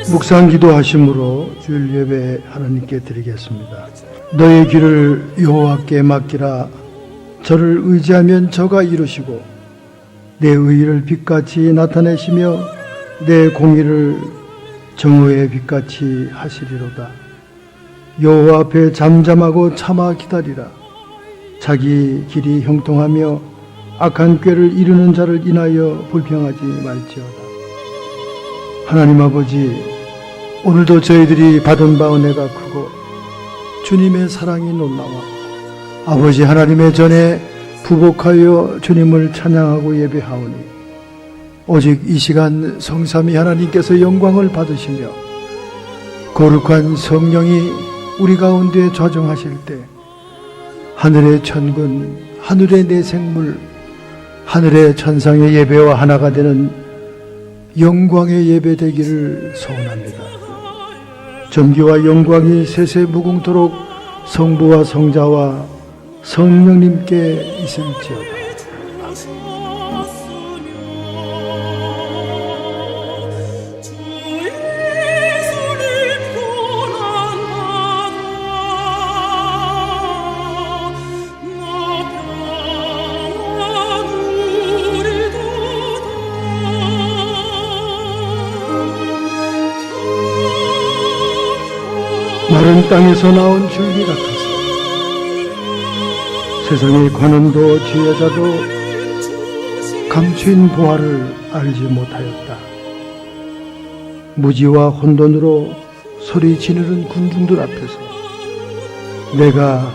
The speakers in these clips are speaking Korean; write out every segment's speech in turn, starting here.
묵상 기도하심으로 주일 예배 하나님께 드리겠습니다. 너의 길을 여호와께 맡기라. 저를 의지하면 저가 이루시고 내 의를 빛같이 나타내시며 내 공의를 정오의 빛같이 하시리로다. 여호와 앞에 잠잠하고 참아 기다리라. 자기 길이 형통하며 악한 꾀를 이루는 자를 인하여 불평하지 말지어다. 하나님 아버지, 오늘도 저희들이 받은 바 은혜가 크고 주님의 사랑이 놀라워 아버지 하나님의 전에 부복하여 주님을 찬양하고 예배하오니 오직 이 시간 성삼위 하나님께서 영광을 받으시며 거룩한 성령이 우리 가운데 좌정하실 때 하늘의 천군, 하늘의 내생물, 하늘의 천상의 예배와 하나가 되는 영광의 예배 되기를 소원합니다. 존귀와 영광이 세세 무궁토록 성부와 성자와 성령님께 있을지어다. 마른 땅에서 나온 줄기 같아서 세상의 관원도 지혜자도 감추인 보화를 알지 못하였다. 무지와 혼돈으로 소리 지르는 군중들 앞에서 내가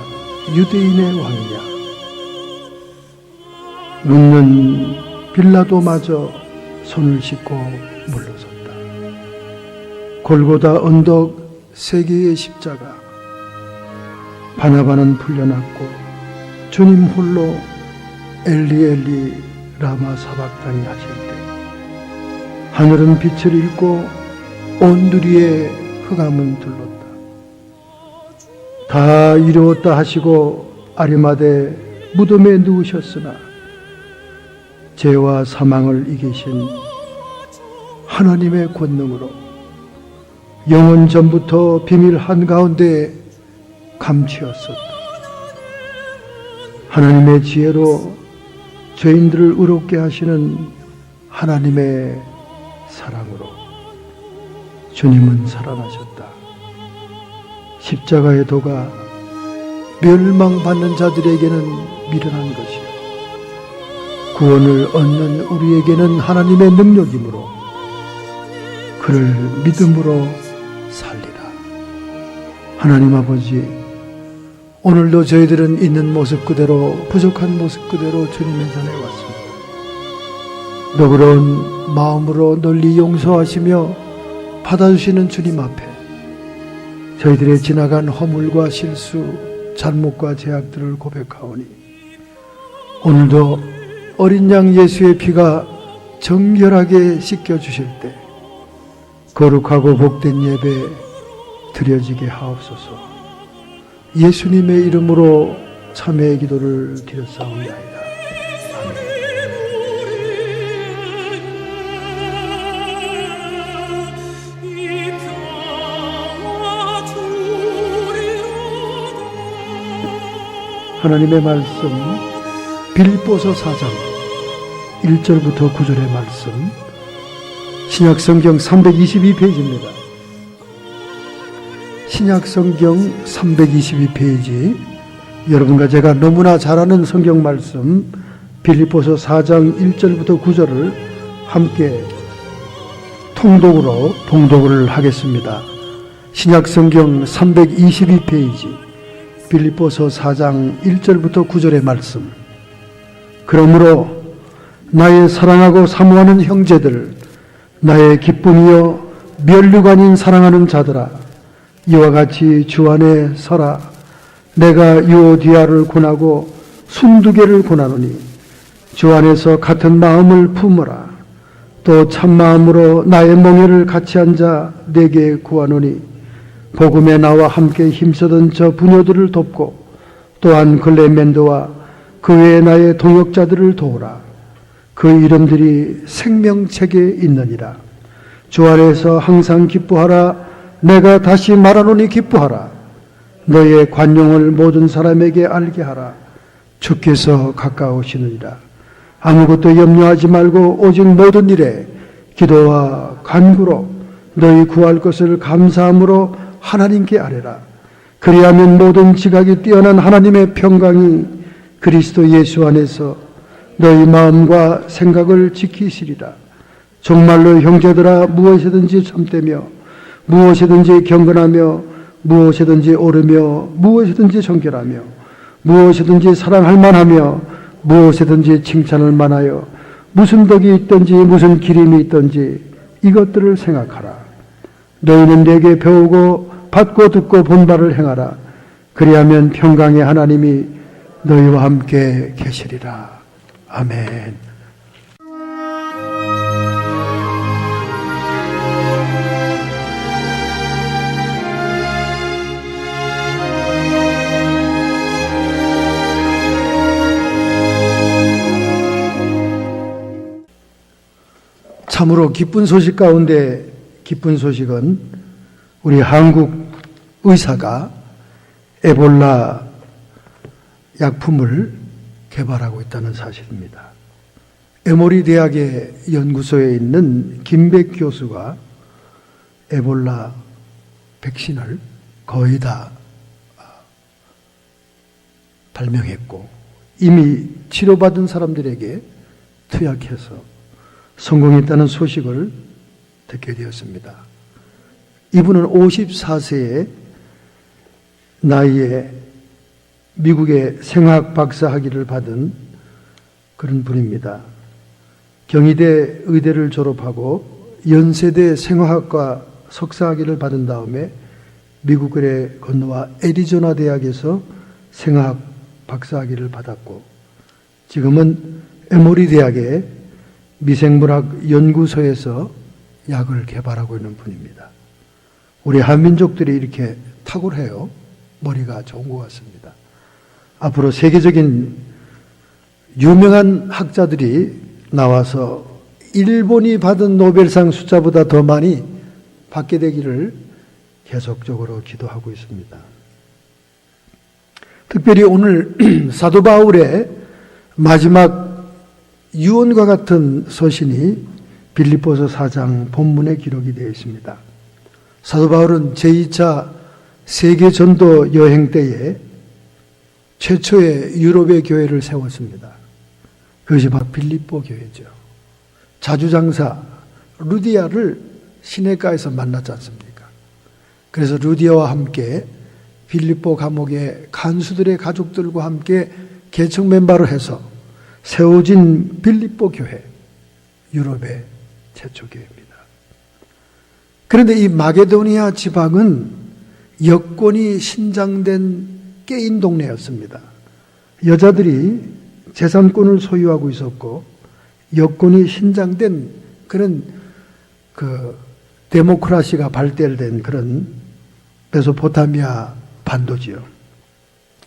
유대인의 왕이냐. 눕는 빌라도마저 손을 씻고 물러섰다. 골고다 언덕 세 개의 십자가, 바나바는 풀려났고 주님 홀로 엘리 엘리 라마 사박다니 하실 때 하늘은 빛을 잃고 온 누리의 흑암은 둘렀다. 다 이루었다 하시고 아리마대 무덤에 누우셨으나 죄와 사망을 이기신 하나님의 권능으로 영원 전부터 비밀 한가운데 감추었었다. 하나님의 지혜로 죄인들을 의롭게 하시는 하나님의 사랑으로 주님은 살아나셨다. 십자가의 도가 멸망받는 자들에게는 미련한 것이요 구원을 얻는 우리에게는 하나님의 능력이므로 그를 믿음으로 살리라. 하나님 아버지, 오늘도 저희들은 있는 모습 그대로, 부족한 모습 그대로 주님의 전에 왔습니다. 너그러운 마음으로 널리 용서하시며 받아주시는 주님 앞에 저희들의 지나간 허물과 실수, 잘못과 죄악들을 고백하오니 오늘도 어린 양 예수의 피가 정결하게 씻겨주실 때 거룩하고 복된 예배 드려지게 하옵소서. 예수님의 이름으로 참회의 기도를 드렸사옵나이다. 하나님의 말씀 빌립보서 4장 1절부터 9절의 말씀, 신약성경 322페이지입니다. 신약성경 322페이지, 여러분과 제가 너무나 잘 아는 성경 말씀 빌립보서 4장 1절부터 9절을 함께 통독으로 봉독을 하겠습니다. 신약성경 322페이지 빌립보서 4장 1절부터 9절의 말씀. 그러므로 나의 사랑하고 사모하는 형제들, 나의 기쁨이여 면류관인 사랑하는 자들아, 이와 같이 주 안에 서라. 내가 유오디아를 권하고 순두개를 권하노니 주 안에서 같은 마음을 품어라. 또 참마음으로 나의 멍에를 같이 앉아 내게 구하노니 복음에 나와 함께 힘쓰던 저 부녀들을 돕고 또한 글레멘도와 그 외에 나의 동역자들을 도우라. 그 이름들이 생명책에 있느니라. 주 아래에서 항상 기뻐하라. 내가 다시 말하노니 기뻐하라. 너의 관용을 모든 사람에게 알게 하라. 주께서 가까우시느니라. 아무것도 염려하지 말고 오직 모든 일에 기도와 간구로 너희 구할 것을 감사함으로 하나님께 아뢰라. 그리하면 모든 지각이 뛰어난 하나님의 평강이 그리스도 예수 안에서 너희 마음과 생각을 지키시리라. 정말로 형제들아, 무엇이든지 참되며 무엇이든지 경건하며 무엇이든지 옳으며 무엇이든지 정결하며 무엇이든지 사랑할 만하며 무엇이든지 칭찬할 만하여 무슨 덕이 있든지 무슨 기림이 있든지 이것들을 생각하라. 너희는 내게 배우고 받고 듣고 본 바를 행하라. 그리하면 평강의 하나님이 너희와 함께 계시리라. 아멘. 참으로 기쁜 소식 가운데 기쁜 소식은 우리 한국 의사가 에볼라 약품을 개발하고 있다는 사실입니다. 에모리 대학의 연구소에 있는 김백 교수가 에볼라 백신을 거의 다 발명했고 이미 치료받은 사람들에게 투약해서 성공했다는 소식을 듣게 되었습니다. 이분은 54세의 나이에 미국의 생화학 박사 학위를 받은 그런 분입니다. 경희대 의대를 졸업하고 연세대 생화학과 석사 학위를 받은 다음에 미국에 건너와 애리조나 대학에서 생화학 박사 학위를 받았고 지금은 에모리 대학의 미생물학 연구소에서 약을 개발하고 있는 분입니다. 우리 한민족들이 이렇게 탁월해요. 머리가 좋은 것 같습니다. 앞으로 세계적인 유명한 학자들이 나와서 일본이 받은 노벨상 숫자보다 더 많이 받게 되기를 계속적으로 기도하고 있습니다. 특별히 오늘 사도 바울의 마지막 유언과 같은 서신이 빌립보서 4장 본문에 기록이 되어 있습니다. 사도 바울은 제2차 세계전도 여행 때에 최초의 유럽의 교회를 세웠습니다. 그것이 바로 빌립보 교회죠. 자주장사 루디아를 시내가에서 만났지 않습니까? 그래서 루디아와 함께 빌립보 감옥의 간수들의 가족들과 함께 개척 멤버로 해서 세워진 빌립보 교회, 유럽의 최초 교회입니다. 그런데 이 마게도니아 지방은 여권이 신장된 깨인 동네였습니다. 여자들이 재산권을 소유하고 있었고 여권이 신장된 그런 데모크라시가 발달된 그런 메소포타미아 반도지요.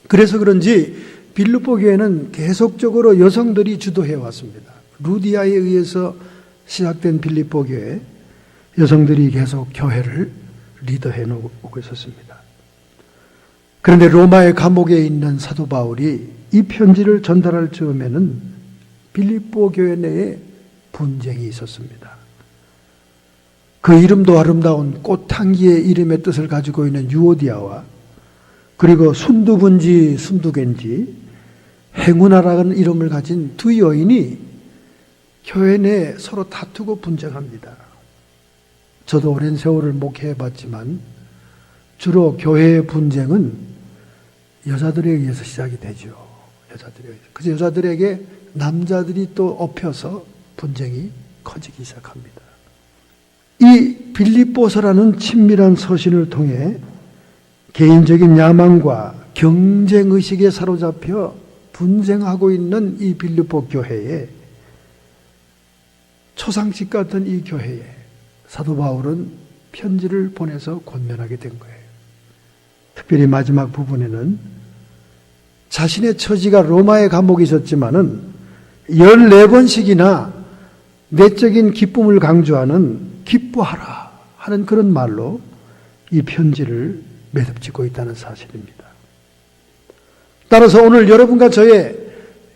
그래서 그런지 빌립보 교회는 계속적으로 여성들이 주도해 왔습니다. 루디아에 의해서 시작된 빌립보 교회, 여성들이 계속 교회를 리더해 놓고 있었습니다. 그런데 로마의 감옥에 있는 사도 바울이 이 편지를 전달할 즈음에는 빌립보 교회 내에 분쟁이 있었습니다. 그 이름도 아름다운 꽃향기의 이름의 뜻을 가지고 있는 유오디아와 그리고 순두분지 순두겐지 행운아라는 이름을 가진 두 여인이 교회 내에 서로 다투고 분쟁합니다. 저도 오랜 세월을 목회해봤지만 주로 교회의 분쟁은 여자들에 의해서 시작이 되죠. 여자들에 의해서. 그래서 여자들에게 남자들이 또 엎혀서 분쟁이 커지기 시작합니다. 이 빌립보서라는 친밀한 서신을 통해 개인적인 야망과 경쟁의식에 사로잡혀 분쟁하고 있는 이 빌립보 교회에 초상집 같은 이 교회에 사도 바울은 편지를 보내서 권면하게 된 거예요. 특별히 마지막 부분에는 자신의 처지가 로마의 감옥에 있었지만은 14번씩이나 내적인 기쁨을 강조하는 기뻐하라 하는 그런 말로 이 편지를 매듭짓고 있다는 사실입니다. 따라서 오늘 여러분과 저의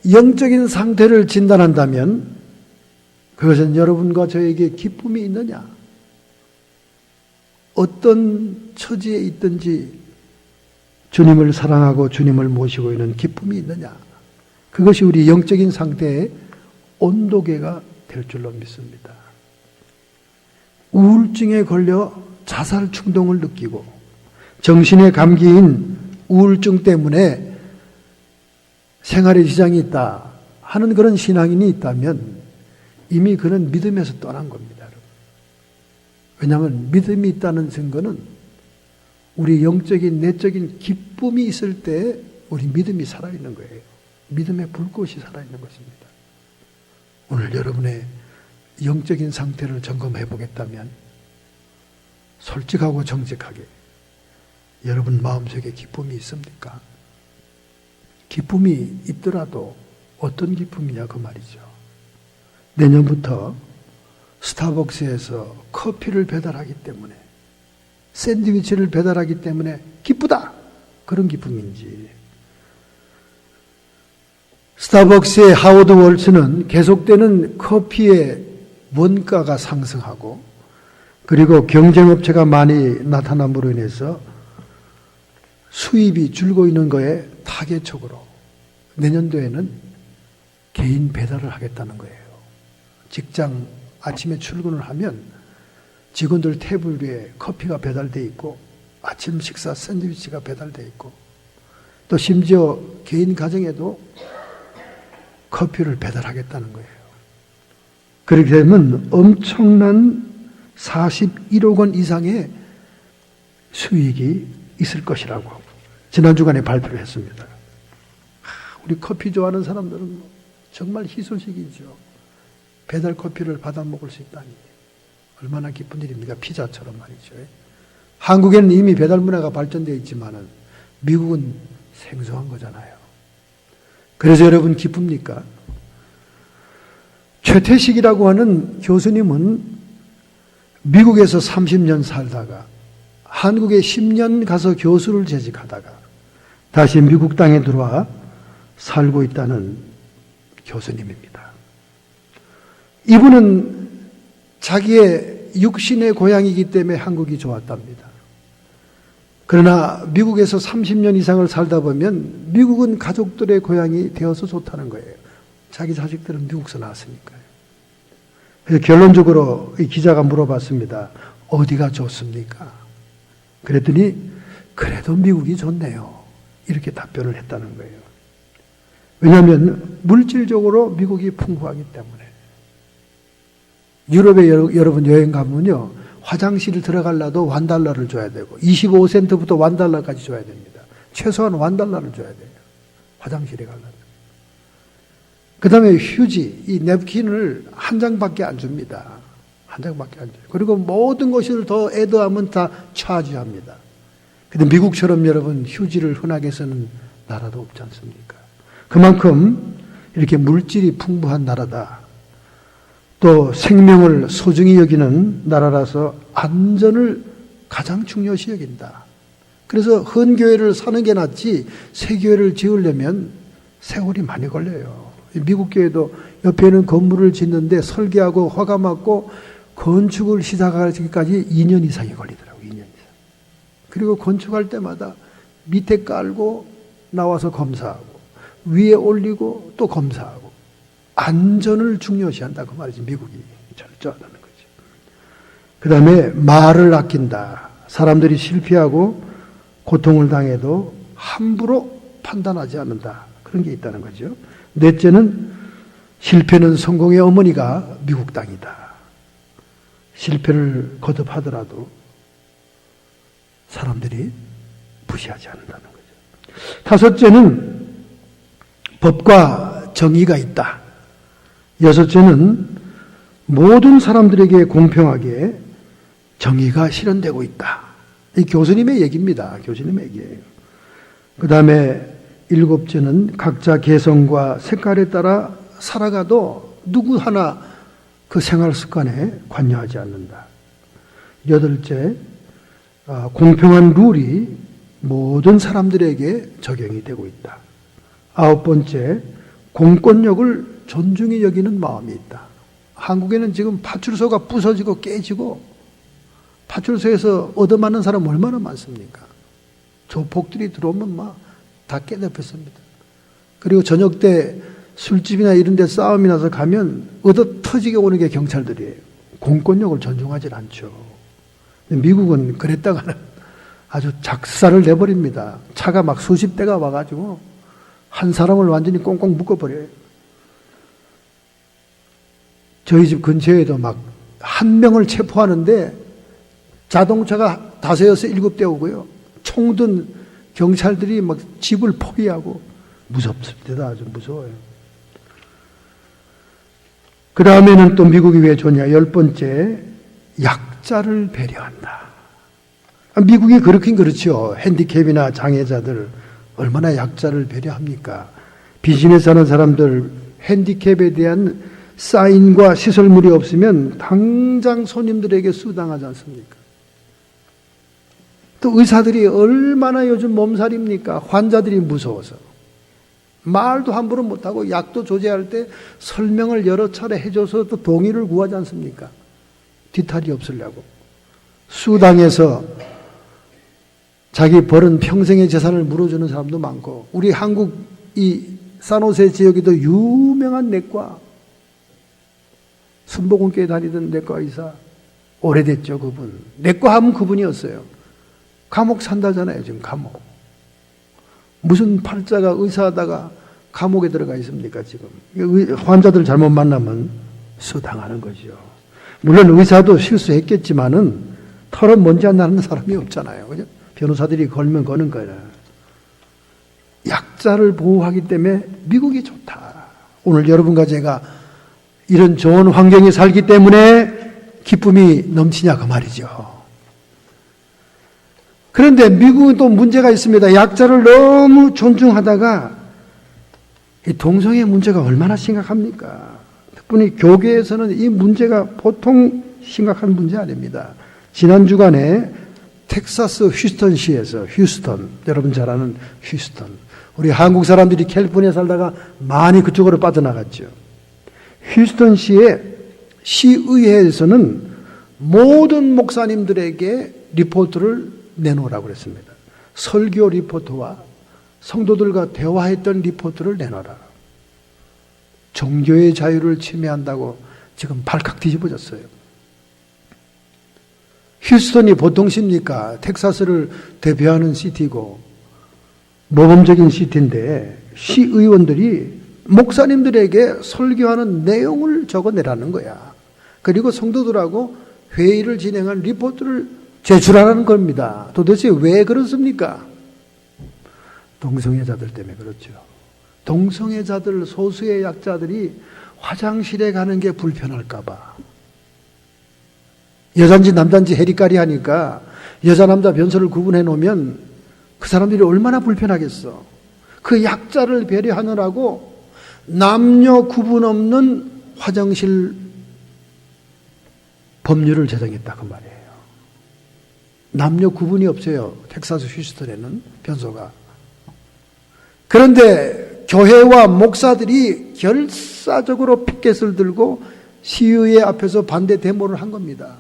영적인 상태를 진단한다면 그것은 여러분과 저에게 기쁨이 있느냐, 어떤 처지에 있든지 주님을 사랑하고 주님을 모시고 있는 기쁨이 있느냐, 그것이 우리 영적인 상태의 온도계가 될 줄로 믿습니다. 우울증에 걸려 자살 충동을 느끼고 정신의 감기인 우울증 때문에 생활에 지장이 있다 하는 그런 신앙인이 있다면 이미 그는 믿음에서 떠난 겁니다. 왜냐하면 믿음이 있다는 증거는 우리 영적인 내적인 기쁨이 있을 때 우리 믿음이 살아있는 거예요. 믿음의 불꽃이 살아있는 것입니다. 오늘 여러분의 영적인 상태를 점검해 보겠다면 솔직하고 정직하게 여러분 마음속에 기쁨이 있습니까? 기쁨이 있더라도 어떤 기쁨이냐 그 말이죠. 내년부터 스타벅스에서 커피를 배달하기 때문에, 샌드위치를 배달하기 때문에 기쁘다, 그런 기쁨인지, 스타벅스의 하워드 월츠는 계속되는 커피의 원가가 상승하고 그리고 경쟁업체가 많이 나타남으로 인해서 수입이 줄고 있는 거에 타겟적으로 내년도에는 개인 배달을 하겠다는 거예요. 직장 아침에 출근을 하면 직원들 테이블 위에 커피가 배달돼 있고 아침 식사 샌드위치가 배달돼 있고 또 심지어 개인 가정에도 커피를 배달하겠다는 거예요. 그렇게 되면 엄청난 41억 원 이상의 수익이 있을 것이라고 지난 주간에 발표를 했습니다. 우리 커피 좋아하는 사람들은 정말 희소식이죠. 배달 커피를 받아 먹을 수 있다니 얼마나 기쁜 일입니까? 피자처럼 말이죠. 한국에는 이미 배달 문화가 발전되어 있지만은 미국은 생소한 거잖아요. 그래서 여러분 기쁩니까? 최태식이라고 하는 교수님은 미국에서 30년 살다가 한국에 10년 가서 교수를 재직하다가 다시 미국 땅에 들어와 살고 있다는 교수님입니다. 이분은 자기의 육신의 고향이기 때문에 한국이 좋았답니다. 그러나 미국에서 30년 이상을 살다 보면 미국은 가족들의 고향이 되어서 좋다는 거예요. 자기 자식들은 미국에서 나왔으니까요. 그래서 결론적으로 이 기자가 물어봤습니다. 어디가 좋습니까? 그랬더니 그래도 미국이 좋네요. 이렇게 답변을 했다는 거예요. 왜냐하면 물질적으로 미국이 풍부하기 때문에. 유럽에 여러분 여행 가면요, 화장실을 들어가려도 $1를 줘야 되고 25센트부터 $1까지 줘야 됩니다. 최소한 $1를 줘야 돼요. 화장실에 가려면. 그 다음에 휴지, 이 냅킨을 한 장밖에 안 줍니다. 한 장밖에 안 줘요. 그리고 모든 것을 더 애더하면 다 차지합니다. 근데 미국처럼 여러분 휴지를 흔하게 쓰는 나라도 없지 않습니까? 그만큼 이렇게 물질이 풍부한 나라다. 또 생명을 소중히 여기는 나라라서 안전을 가장 중요시 여긴다. 그래서 헌교회를 사는 게 낫지 새 교회를 지으려면 세월이 많이 걸려요. 미국 교회도 옆에 있는 건물을 짓는데 설계하고 허가 받고 건축을 시작하기까지 2년 이상이 걸리더라고요. 2년 이상. 그리고 건축할 때마다 밑에 깔고 나와서 검사하고 위에 올리고 또 검사하고 안전을 중요시한다 그 말이지. 미국이 철저하다는 거죠. 그 다음에 말을 아낀다. 사람들이 실패하고 고통을 당해도 함부로 판단하지 않는다. 그런 게 있다는 거죠. 넷째는 실패는 성공의 어머니가 미국 땅이다. 실패를 거듭하더라도 사람들이 무시하지 않는다는 거죠. 다섯째는 법과 정의가 있다. 여섯째는 모든 사람들에게 공평하게 정의가 실현되고 있다. 이 교수님의 얘기입니다. 교수님의 얘기예요. 그 다음에 일곱째는 각자 개성과 색깔에 따라 살아가도 누구 하나 그 생활 습관에 관여하지 않는다. 8째, 공평한 룰이 모든 사람들에게 적용이 되고 있다. 9번째, 공권력을 존중히 여기는 마음이 있다. 한국에는 지금 파출소가 부서지고 깨지고 파출소에서 얻어맞는 사람 얼마나 많습니까? 조폭들이 들어오면 막 다 깨덮였습니다. 그리고 저녁 때 술집이나 이런 데 싸움이 나서 가면 얻어 터지게 오는 게 경찰들이에요. 공권력을 존중하지 않죠. 미국은 그랬다가는 아주 작사를 내버립니다. 차가 막 수십 대가 와가지고 한 사람을 완전히 꽁꽁 묶어버려요. 저희 집 근처에도 막 한 명을 체포하는데 자동차가 5, 6, 7대 오고요. 총 든 경찰들이 막 집을 포위하고 무섭습니다. 아주 무서워요. 그 다음에는 또 미국이 왜 좋냐? 10번째, 약자를 배려한다. 미국이 그렇긴 그렇죠. 핸디캡이나 장애자들 얼마나 약자를 배려합니까? 비즈니스 하는 사람들 핸디캡에 대한 사인과 시설물이 없으면 당장 손님들에게 수당하지 않습니까? 또 의사들이 얼마나 요즘 몸살입니까? 환자들이 무서워서 말도 함부로 못하고 약도 조제할 때 설명을 여러 차례 해줘서 또 동의를 구하지 않습니까? 뒤탈이 없으려고. 수당에서 자기 벌은 평생의 재산을 물어주는 사람도 많고, 우리 한국 이 산호세 지역에도 유명한 내과, 순복음교회 다니던 내과 의사, 오래됐죠 그분. 내과 하면 그분이었어요. 감옥 산다잖아요 지금. 감옥. 무슨 팔자가 의사하다가 감옥에 들어가 있습니까 지금. 환자들 잘못 만나면 수당하는 거죠. 물론 의사도 실수했겠지만은 털은 먼지 안 나는 사람이 없잖아요. 그죠? 변호사들이 걸면 거는 거예요. 약자를 보호하기 때문에 미국이 좋다. 오늘 여러분과 제가 이런 좋은 환경에 살기 때문에 기쁨이 넘치냐 그 말이죠. 그런데 미국은 또 문제가 있습니다. 약자를 너무 존중하다가 이 동성애 문제가 얼마나 심각합니까? 특히 교계에서는 이 문제가 보통 심각한 문제 아닙니다. 지난 주간에 텍사스 휴스턴시에서, 휴스턴, 여러분 잘 아는 휴스턴, 우리 한국 사람들이 캘리포니아 살다가 많이 그쪽으로 빠져나갔죠. 휴스턴시의 시의회에서는 모든 목사님들에게 리포트를 내놓으라고 그랬습니다. 설교 리포트와 성도들과 대화했던 리포트를 내놔라. 종교의 자유를 침해한다고 지금 발칵 뒤집어졌어요. 휴스턴이 보통 시입니까? 텍사스를 대표하는 시티고 모범적인 시티인데 시의원들이 목사님들에게 설교하는 내용을 적어내라는 거야. 그리고 성도들하고 회의를 진행한 리포트를 제출하라는 겁니다. 도대체 왜 그렇습니까? 동성애자들 때문에 그렇죠. 동성애자들, 소수의 약자들이 화장실에 가는 게 불편할까 봐. 여잔지 남잔지 해리까리 하니까 여자 남자 변소를 구분해 놓으면 그 사람들이 얼마나 불편하겠어. 그 약자를 배려하느라고 남녀 구분 없는 화장실 법률을 제정했다 그 말이에요. 남녀 구분이 없어요. 텍사스 휴스턴에는 변소가. 그런데 교회와 목사들이 결사적으로 피켓을 들고 시의회 앞에서 반대 데모를 한 겁니다.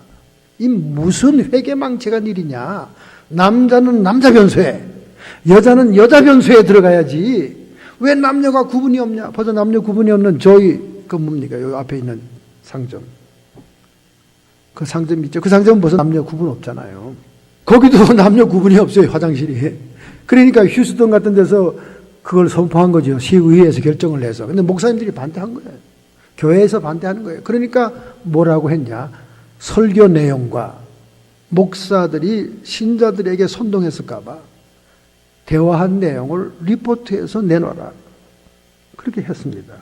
이 무슨 회계망측한 일이냐. 남자는 남자 변소에, 여자는 여자 변소에 들어가야지. 왜 남녀가 구분이 없냐. 벌써 남녀 구분이 없는 저희 그 뭡니까? 여기 앞에 있는 상점. 그 상점 있죠. 그 상점은 벌써 남녀 구분 없잖아요. 거기도 남녀 구분이 없어요. 화장실이. 그러니까 휴스턴 같은 데서 그걸 선포한 거죠. 시의회에서 결정을 해서. 근데 목사님들이 반대한 거예요. 교회에서 반대하는 거예요. 그러니까 뭐라고 했냐. 설교 내용과 목사들이 신자들에게 선동했을까 봐 대화한 내용을 리포트해서 내놔라. 그렇게 했습니다.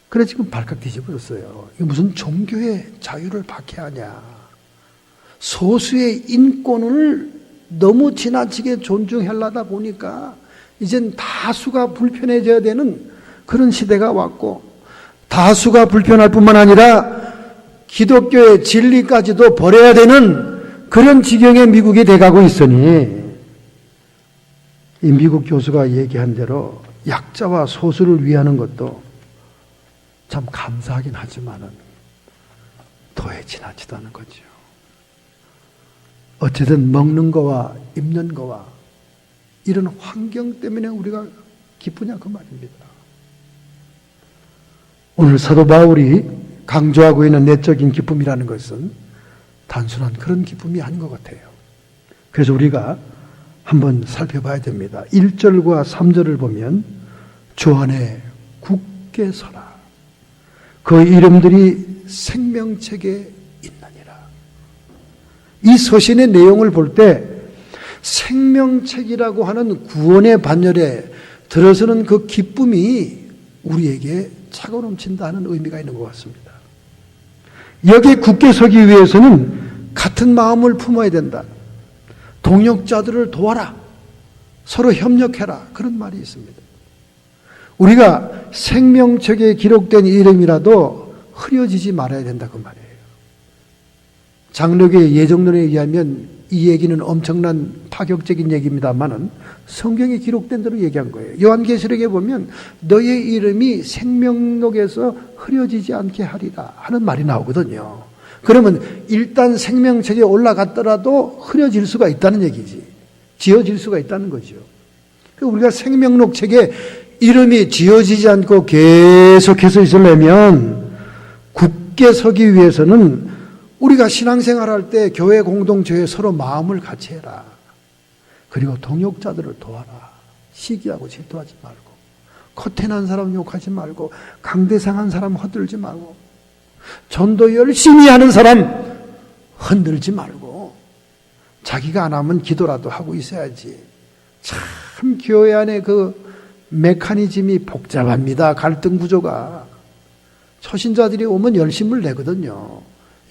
그래 지금 발칵 뒤집어졌어요. 이게 무슨 종교의 자유를 박해하냐. 소수의 인권을 너무 지나치게 존중하려다 보니까 이젠 다수가 불편해져야 되는 그런 시대가 왔고, 다수가 불편할 뿐만 아니라 기독교의 진리까지도 버려야 되는 그런 지경에 미국이 돼가고 있으니 이 미국 교수가 얘기한 대로 약자와 소수를 위하는 것도 참 감사하긴 하지만은 도에 지나치도 않은 거죠. 어쨌든 먹는 거와 입는 거와 이런 환경 때문에 우리가 기쁘냐 그 말입니다. 오늘 사도 바울이 강조하고 있는 내적인 기쁨이라는 것은 단순한 그런 기쁨이 아닌 것 같아요. 그래서 우리가 한번 살펴봐야 됩니다. 1절과 3절을 보면 주 안에 굳게 서라. 그 이름들이 생명책에 있느니라. 이 서신의 내용을 볼 때 생명책이라고 하는 구원의 반열에 들어서는 그 기쁨이 우리에게 차고 넘친다는 의미가 있는 것 같습니다. 여기에 굳게 서기 위해서는 같은 마음을 품어야 된다. 동역자들을 도와라. 서로 협력해라. 그런 말이 있습니다. 우리가 생명책에 기록된 이름이라도 흐려지지 말아야 된다 그 말이에요. 장로교의 예정론에 의하면 이 얘기는 엄청난 파격적인 얘기입니다만은 성경에 기록된 대로 얘기한 거예요. 요한계시록에 보면 너의 이름이 생명록에서 흐려지지 않게 하리라 하는 말이 나오거든요. 그러면 일단 생명책에 올라갔더라도 흐려질 수가 있다는 얘기지. 지어질 수가 있다는 거죠. 우리가 생명록 책에 이름이 지어지지 않고 계속해서 있으려면 굳게 서기 위해서는 우리가 신앙생활할 때 교회 공동체에 서로 마음을 같이 해라. 그리고 동역자들을 도와라. 시기하고 질투하지 말고 커튼한 사람 욕하지 말고 강대상한 사람 허들지 말고 전도 열심히 하는 사람 흔들지 말고 자기가 안 하면 기도라도 하고 있어야지. 참 교회 안에 그 메커니즘이 복잡합니다. 갈등 구조가. 초신자들이 오면 열심을 내거든요.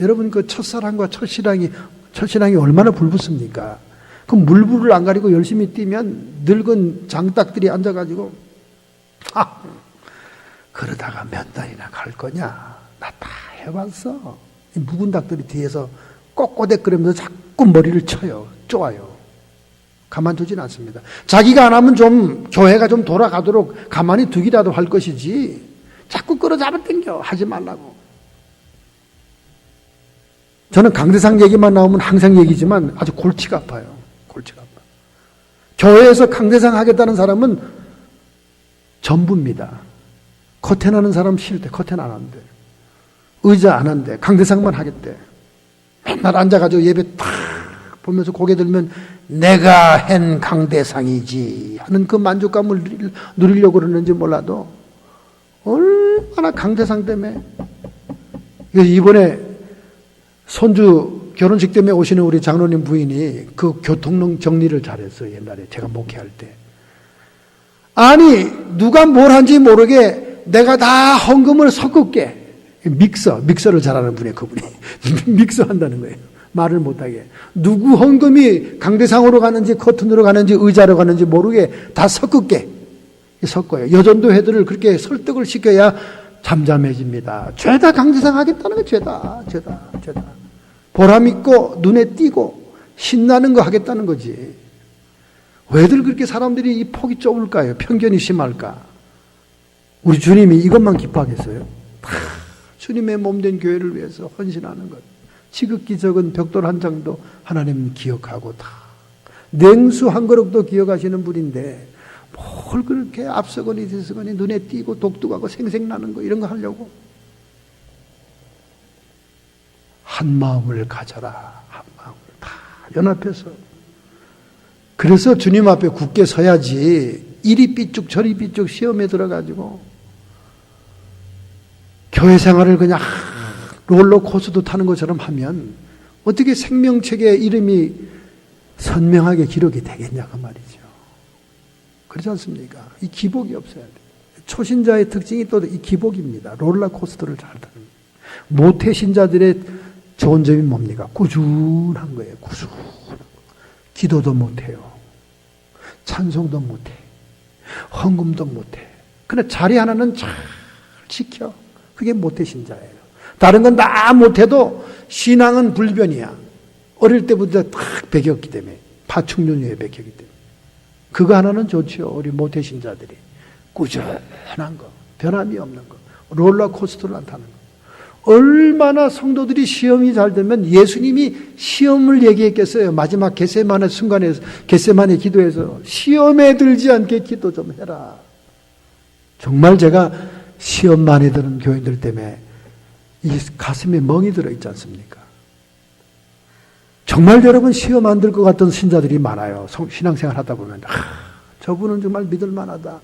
여러분 그 첫사랑과 첫신랑이 얼마나 불붙습니까? 그 물불을 안 가리고 열심히 뛰면 늙은 장딱들이 앉아가지고 그러다가 몇 달이나 갈 거냐? 나 다 해봤어. 이 묵은 닭들이 뒤에서 꼬꼬대거리면서 자꾸 머리를 쳐요. 쪼아요. 가만두진 않습니다. 자기가 안 하면 좀 교회가 좀 돌아가도록 가만히 두기라도 할 것이지 자꾸 끌어잡아 당겨 하지 말라고. 저는 강대상 얘기만 나오면 항상 얘기지만 아주 골치가 아파요. 골치가 아파. 교회에서 강대상 하겠다는 사람은 전부입니다. 커튼하는 사람 싫대. 커튼 안 한대. 의자 안 한대. 강대상만 하겠대. 맨날 앉아가지고 예배 탁 보면서 고개 들면 내가 한 강대상이지 하는 그 만족감을 누리려고 그러는지 몰라도 얼마나 강대상 때문에. 이번에 손주 결혼식 때문에 오시는 우리 장로님 부인이 그 교통론 정리를 잘했어요. 옛날에 제가 목회할 때. 아니 누가 뭘 한지 모르게 내가 다 헌금을 섞을게. 믹서를 잘하는 분이에요. 그분이. 믹서 한다는 거예요. 말을 못하게. 누구 헌금이 강대상으로 가는지 커튼으로 가는지 의자로 가는지 모르게 다 섞을게. 섞어요. 여전도회들을 그렇게 설득을 시켜야 잠잠해집니다. 죄다 강대상 하겠다는 거 죄다. 보람 있고 눈에 띄고 신나는 거 하겠다는 거지. 왜들 그렇게 사람들이 이 폭이 좁을까요? 편견이 심할까? 우리 주님이 이것만 기뻐하겠어요? 주님의 몸된 교회를 위해서 헌신하는 것. 지극히 적은 벽돌 한 장도 하나님 기억하고 다. 냉수 한 그릇도 기억하시는 분인데 뭘 그렇게 앞서거니 뒤서거니 눈에 띄고 독특하고 생생나는 거 이런 거 하려고. 한 마음을 가져라. 한 마음을 다 연합해서. 그래서 주님 앞에 굳게 서야지 이리 삐쭉 저리 삐쭉 시험에 들어가지고 교회 생활을 그냥 롤러코스터 타는 것처럼 하면 어떻게 생명책에 이름이 선명하게 기록이 되겠냐 그 말이죠. 그렇지 않습니까? 이 기복이 없어야 돼요. 초신자의 특징이 또 이 기복입니다. 롤러코스터를 잘 타는. 모태신자들의 좋은 점이 뭡니까? 꾸준한 거예요. 꾸준한 거. 기도도 못해요. 찬송도 못해. 헌금도 못해. 그러나 자리 하나는 잘 지켜. 그게 모태신자예요. 다른 건 다 못해도 신앙은 불변이야. 어릴 때부터 딱 배겼기 때문에, 파충류에 배겼기 때문에. 그거 하나는 좋죠. 우리 모태신자들이 꾸준한 거, 변함이 없는 거, 롤러코스터를 안 타는 거. 얼마나 성도들이 시험이 잘 되면 예수님이 시험을 얘기했겠어요. 마지막 겟세마네 순간에, 겟세마네 기도에서 시험에 들지 않게 기도 좀 해라. 정말 제가 시험 많이 드는 교인들 때문에 이 가슴에 멍이 들어있지 않습니까? 정말 여러분 시험 안 들 것 같던 신자들이 많아요. 신앙생활 하다 보면 저분은 정말 믿을 만하다.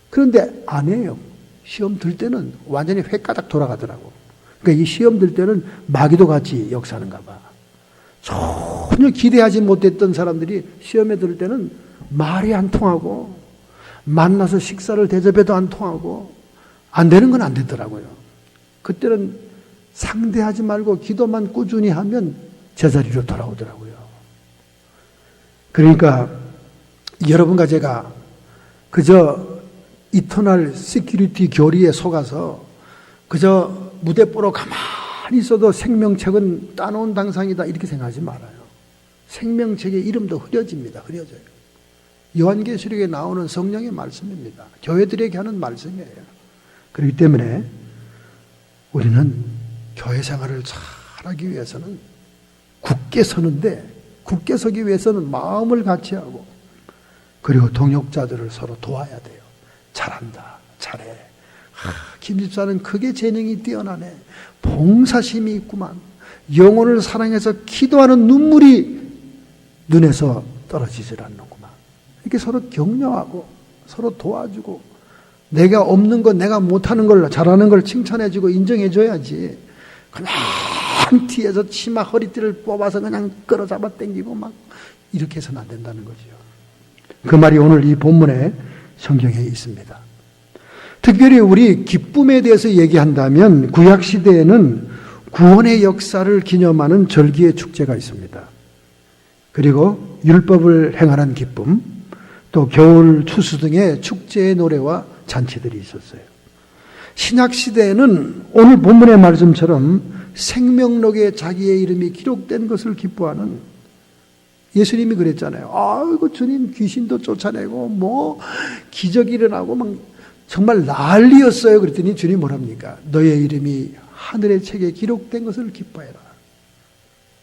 그런데 안 해요. 시험 들 때는 완전히 획가닥 돌아가더라고. 그러니까 이 시험 들 때는 마귀도 같이 역사하는가 봐. 전혀 기대하지 못했던 사람들이 시험에 들 때는 말이 안 통하고 만나서 식사를 대접해도 안 통하고 안 되는 건 안 되더라고요. 그때는 상대하지 말고 기도만 꾸준히 하면 제자리로 돌아오더라고요. 그러니까 여러분과 제가 그저 이터널 시큐리티 교리에 속아서 그저 무대뽀로 가만히 있어도 생명책은 따놓은 당상이다 이렇게 생각하지 말아요. 생명책의 이름도 흐려집니다. 흐려져요. 요한계시록에 나오는 성령의 말씀입니다. 교회들에게 하는 말씀이에요. 그렇기 때문에 우리는 교회 생활을 잘하기 위해서는 굳게 서는데, 굳게 서기 위해서는 마음을 같이 하고 그리고 동역자들을 서로 도와야 돼요. 잘한다, 잘해. 김 집사는 크게 재능이 뛰어나네. 봉사심이 있구만. 영혼을 사랑해서 기도하는 눈물이 눈에서 떨어지질 않는구만. 이렇게 서로 격려하고 서로 도와주고 내가 없는 것, 내가 못하는 걸, 잘하는 걸 칭찬해주고 인정해줘야지. 그냥 뒤에서 치마 허리띠를 뽑아서 그냥 끌어잡아 당기고 막 이렇게 해서는 안 된다는 거죠. 그 말이 오늘 이 본문에 성경에 있습니다. 특별히 우리 기쁨에 대해서 얘기한다면 구약시대에는 구원의 역사를 기념하는 절기의 축제가 있습니다. 그리고 율법을 행하는 기쁨, 또 겨울 추수 등의 축제의 노래와 잔치들이 있었어요. 신약시대에는 오늘 본문의 말씀처럼 생명록에 자기의 이름이 기록된 것을 기뻐하는, 예수님이 그랬잖아요. 아이고 주님 귀신도 쫓아내고 뭐 기적이 일어나고 막 정말 난리였어요. 그랬더니 주님 뭐랍니까? 너의 이름이 하늘의 책에 기록된 것을 기뻐해라.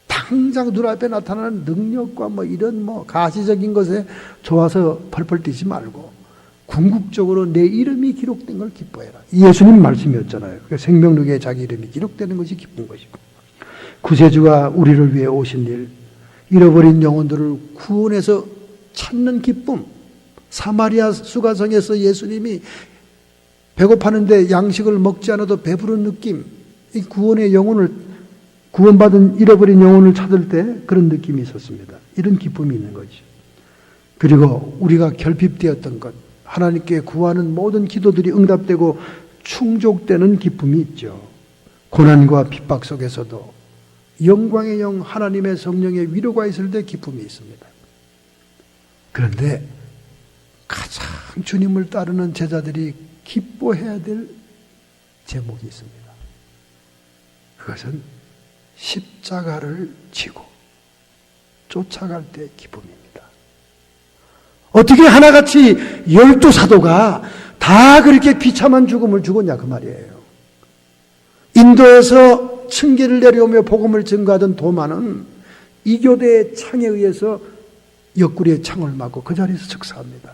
당장 눈앞에 나타나는 능력과 뭐 이런 뭐 가시적인 것에 좋아서 펄펄 뛰지 말고 궁극적으로 내 이름이 기록된 걸 기뻐해라. 예수님 말씀이었잖아요. 그러니까 생명록에 자기 이름이 기록되는 것이 기쁜 것이고, 구세주가 우리를 위해 오신 일, 잃어버린 영혼들을 구원해서 찾는 기쁨, 사마리아 수가성에서 예수님이 배고파는데 양식을 먹지 않아도 배부른 느낌, 이 구원의 영혼을, 구원받은 잃어버린 영혼을 찾을 때 그런 느낌이 있었습니다. 이런 기쁨이 있는 거죠. 그리고 우리가 결핍되었던 것, 하나님께 구하는 모든 기도들이 응답되고 충족되는 기쁨이 있죠. 고난과 핍박 속에서도 영광의 영 하나님의 성령의 위로가 있을 때 기쁨이 있습니다. 그런데 가장 주님을 따르는 제자들이 기뻐해야 될 제목이 있습니다. 그것은 십자가를 지고 쫓아갈 때 기쁨입니다. 어떻게 하나같이 12사도가 다 그렇게 비참한 죽음을 죽었냐 그 말이에요. 인도에서 층계를 내려오며 복음을 증거하던 도마는 이교대의 창에 의해서 옆구리에 창을 맞고 그 자리에서 즉사합니다.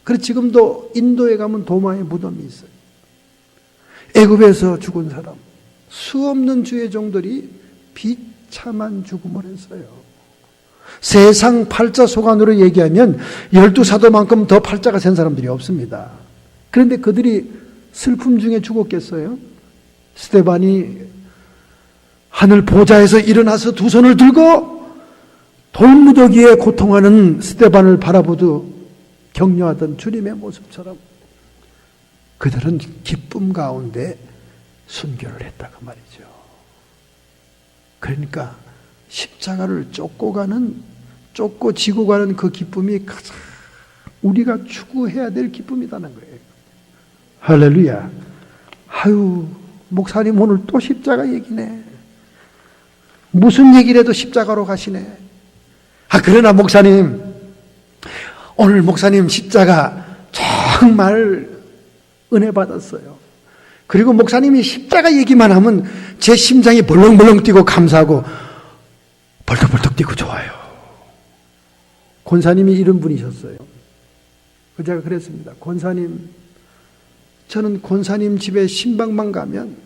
그래서 지금도 인도에 가면 도마의 무덤이 있어요. 애굽에서 죽은 사람, 수없는 주의 종들이 비참한 죽음을 했어요. 세상 팔자 소관으로 얘기하면 12사도만큼 더 팔자가 센 사람들이 없습니다. 그런데 그들이 슬픔 중에 죽었겠어요? 스데반이 하늘 보좌에서 일어나서 두 손을 들고 돌무더기에 고통하는 스데반을 바라보듯 격려하던 주님의 모습처럼 그들은 기쁨 가운데 순교를 했다 그 말이죠. 그러니까 십자가를 쫓고 지고 가는 그 기쁨이 가장 우리가 추구해야 될 기쁨이라는 거예요. 할렐루야. 아유, 목사님 오늘 또 십자가 얘기네. 무슨 얘기를 해도 십자가로 가시네. 그러나 목사님, 오늘 목사님 십자가 정말 은혜 받았어요. 그리고 목사님이 십자가 얘기만 하면 제 심장이 벌렁벌렁 뛰고 감사하고 벌떡벌떡 뛰고 좋아요. 권사님이 이런 분이셨어요. 제가 그랬습니다. 권사님, 저는 권사님 집에 신방만 가면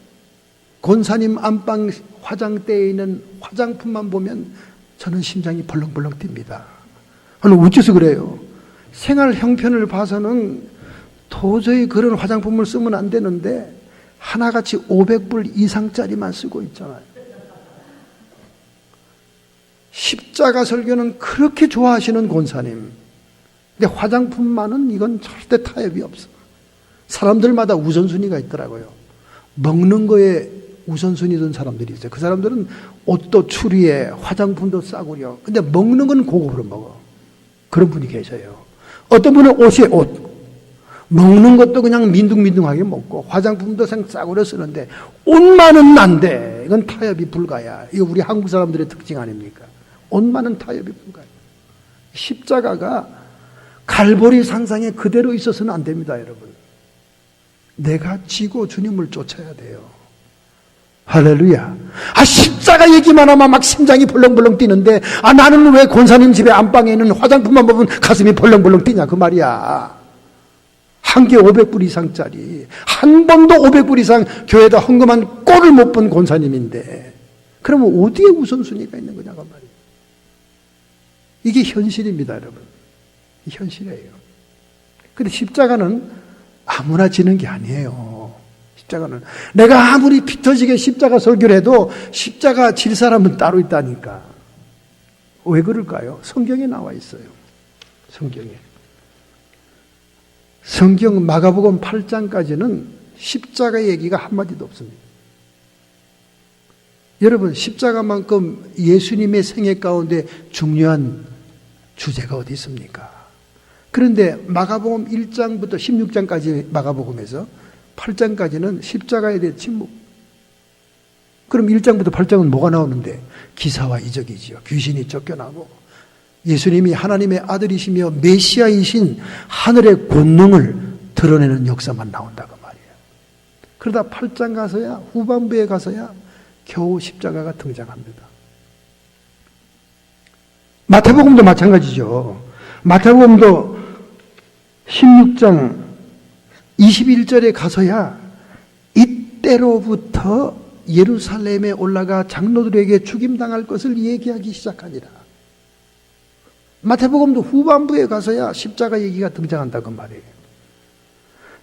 권사님 안방 화장대에 있는 화장품만 보면 저는 심장이 벌렁벌렁 뜁니다. 어째서 그래요? 생활 형편을 봐서는 도저히 그런 화장품을 쓰면 안 되는데 하나같이 500불 이상짜리만 쓰고 있잖아요. 십자가 설교는 그렇게 좋아하시는 권사님. 근데 화장품만은 이건 절대 타협이 없어. 사람들마다 우선순위가 있더라고요. 먹는 거에 우선순위 둔 사람들이 있어요. 그 사람들은 옷도 추리에 화장품도 싸구려. 근데 먹는 건 고급으로 먹어. 그런 분이 계셔요. 어떤 분은 옷에 옷. 먹는 것도 그냥 민둥민둥하게 먹고 화장품도 싸구려 쓰는데 옷만은 안 돼. 이건 타협이 불가야. 이거 우리 한국 사람들의 특징 아닙니까? 옷만은 타협이 불가야. 십자가가 갈보리 산상에 그대로 있어서는 안 됩니다, 여러분. 내가 지고 주님을 쫓아야 돼요. 할렐루야. 십자가 얘기만 하면 막 심장이 벌렁벌렁 뛰는데 나는 왜 권사님 집에 안방에 있는 화장품만 보면 가슴이 벌렁벌렁 뛰냐 그 말이야. 한 개 500불 이상짜리, 한 번도 500불 이상 교회에다 헌금한 꼴을 못 본 권사님인데 그러면 어디에 우선순위가 있는 거냐 그 말이에요. 이게 현실입니다, 여러분. 이 현실이에요. 근데 십자가는 아무나 지는 게 아니에요. 십자가는 내가 아무리 피 터지게 십자가 설교를 해도 십자가 질 사람은 따로 있다니까. 왜 그럴까요? 성경에 나와 있어요. 성경 마가복음 8장까지는 십자가 얘기가 한마디도 없습니다. 여러분, 십자가만큼 예수님의 생애 가운데 중요한 주제가 어디 있습니까? 그런데 마가복음 1장부터 16장까지 마가복음에서 8장까지는 십자가에 대해 침묵. 그럼 1장부터 8장은 뭐가 나오는데? 기사와 이적이지요. 귀신이 쫓겨나고 예수님이 하나님의 아들이시며 메시아이신 하늘의 권능을 드러내는 역사만 나온다고 말이에요. 그러다 8장 가서야, 후반부에 가서야 겨우 십자가가 등장합니다. 마태복음도 마찬가지죠. 마태복음도 16장 21절에 가서야 이때로부터 예루살렘에 올라가 장로들에게 죽임당할 것을 얘기하기 시작하니라. 마태복음도 후반부에 가서야 십자가 얘기가 등장한다고 말이에요.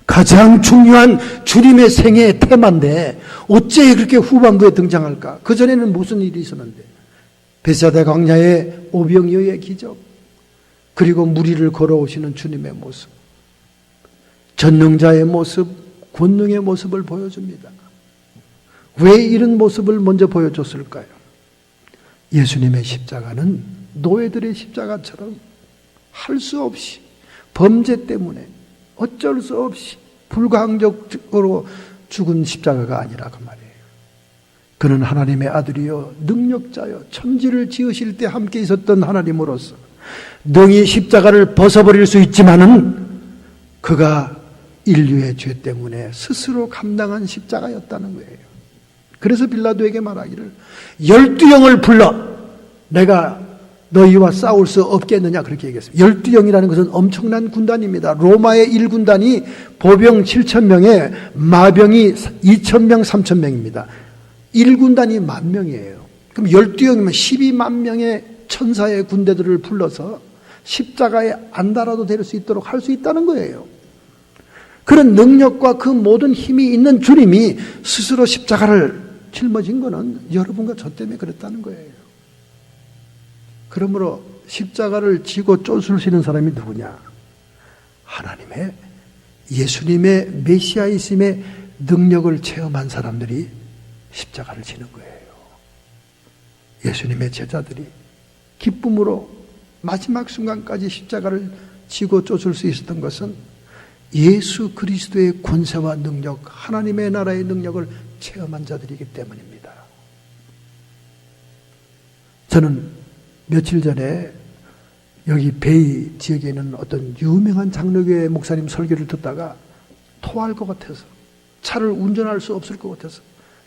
가장 중요한 주님의 생애의 테마인데 어째 그렇게 후반부에 등장할까? 그전에는 무슨 일이 있었는데? 베사다 광야의 오병이어의 기적, 그리고 무리를 걸어오시는 주님의 모습, 전능자의 모습, 권능의 모습을 보여줍니다. 왜 이런 모습을 먼저 보여줬을까요? 예수님의 십자가는 노예들의 십자가처럼 할 수 없이 범죄 때문에 어쩔 수 없이 불가항적으로 죽은 십자가가 아니라 그 말이에요. 그는 하나님의 아들이요 능력자요 천지를 지으실 때 함께 있었던 하나님으로서 능히 십자가를 벗어버릴 수 있지만은 그가 인류의 죄 때문에 스스로 감당한 십자가였다는 거예요. 그래서 빌라도에게 말하기를 12영을 불러 내가 너희와 싸울 수 없겠느냐 그렇게 얘기했습니다. 12영이라는 것은 엄청난 군단입니다. 로마의 1군단이 보병 7,000명에 마병이 2,000명, 3,000명입니다. 1군단이 10,000명이에요. 그럼 12영이면 12만 명의 천사의 군대들을 불러서 십자가에 안 달아도 될 수 있도록 할 수 있다는 거예요. 그런 능력과 그 모든 힘이 있는 주님이 스스로 십자가를 짊어진 거는 여러분과 저 때문에 그랬다는 거예요. 그러므로 십자가를 지고 쫓으시는 사람이 누구냐? 하나님의 예수님의 메시아이심의 능력을 체험한 사람들이 십자가를 지는 거예요. 예수님의 제자들이 기쁨으로 마지막 순간까지 십자가를 지고 쫓을 수 있었던 것은 예수 그리스도의 권세와 능력, 하나님의 나라의 능력을 체험한 자들이기 때문입니다. 저는 며칠 전에 여기 베이 지역에 있는 어떤 유명한 장로교회 목사님 설교를 듣다가 토할 것 같아서, 차를 운전할 수 없을 것 같아서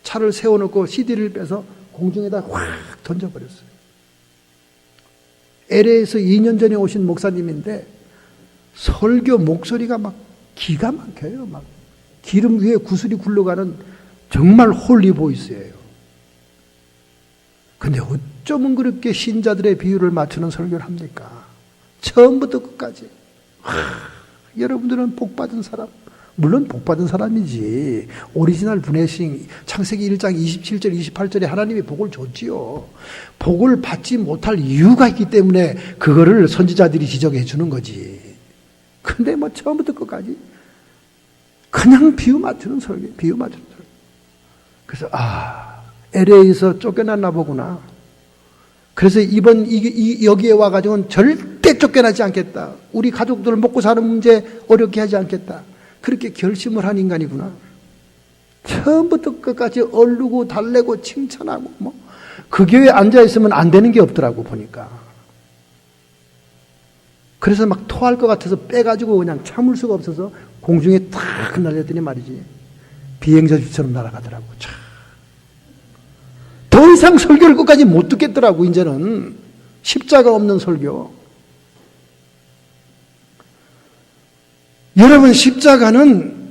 차를 세워놓고 CD를 빼서 공중에다 확 던져버렸어요. LA에서 2년 전에 오신 목사님인데 설교 목소리가 막 기가 막혀요. 막 기름 위에 구슬이 굴러가는 정말 홀리 보이스예요. 근데 어쩌면 그렇게 신자들의 비율을 맞추는 설교를 합니까? 처음부터 끝까지. 여러분들은 복받은 사람, 물론 복받은 사람이지. 오리지널 블레싱, 창세기 1장 27절 28절에 하나님이 복을 줬지요. 복을 받지 못할 이유가 있기 때문에 그거를 선지자들이 지적해 주는 거지. 근데 뭐 처음부터 끝까지 그냥 비유 맞추는 설교, 비유 맞추는 설교. 그래서 LA에서 쫓겨났나 보구나. 그래서 이번 여기에 와가지고는 절대 쫓겨나지 않겠다. 우리 가족들 먹고 사는 문제 어렵게 하지 않겠다. 그렇게 결심을 한 인간이구나. 처음부터 끝까지 얼르고 달래고 칭찬하고 뭐 그 교회에 앉아 있으면 안 되는 게 없더라고 보니까. 그래서 막 토할 것 같아서 빼가지고 그냥 참을 수가 없어서 공중에 탁 날렸더니 말이지, 비행저주처럼 날아가더라고. 참. 더 이상 설교를 끝까지 못 듣겠더라고. 이제는 십자가 없는 설교. 여러분, 십자가는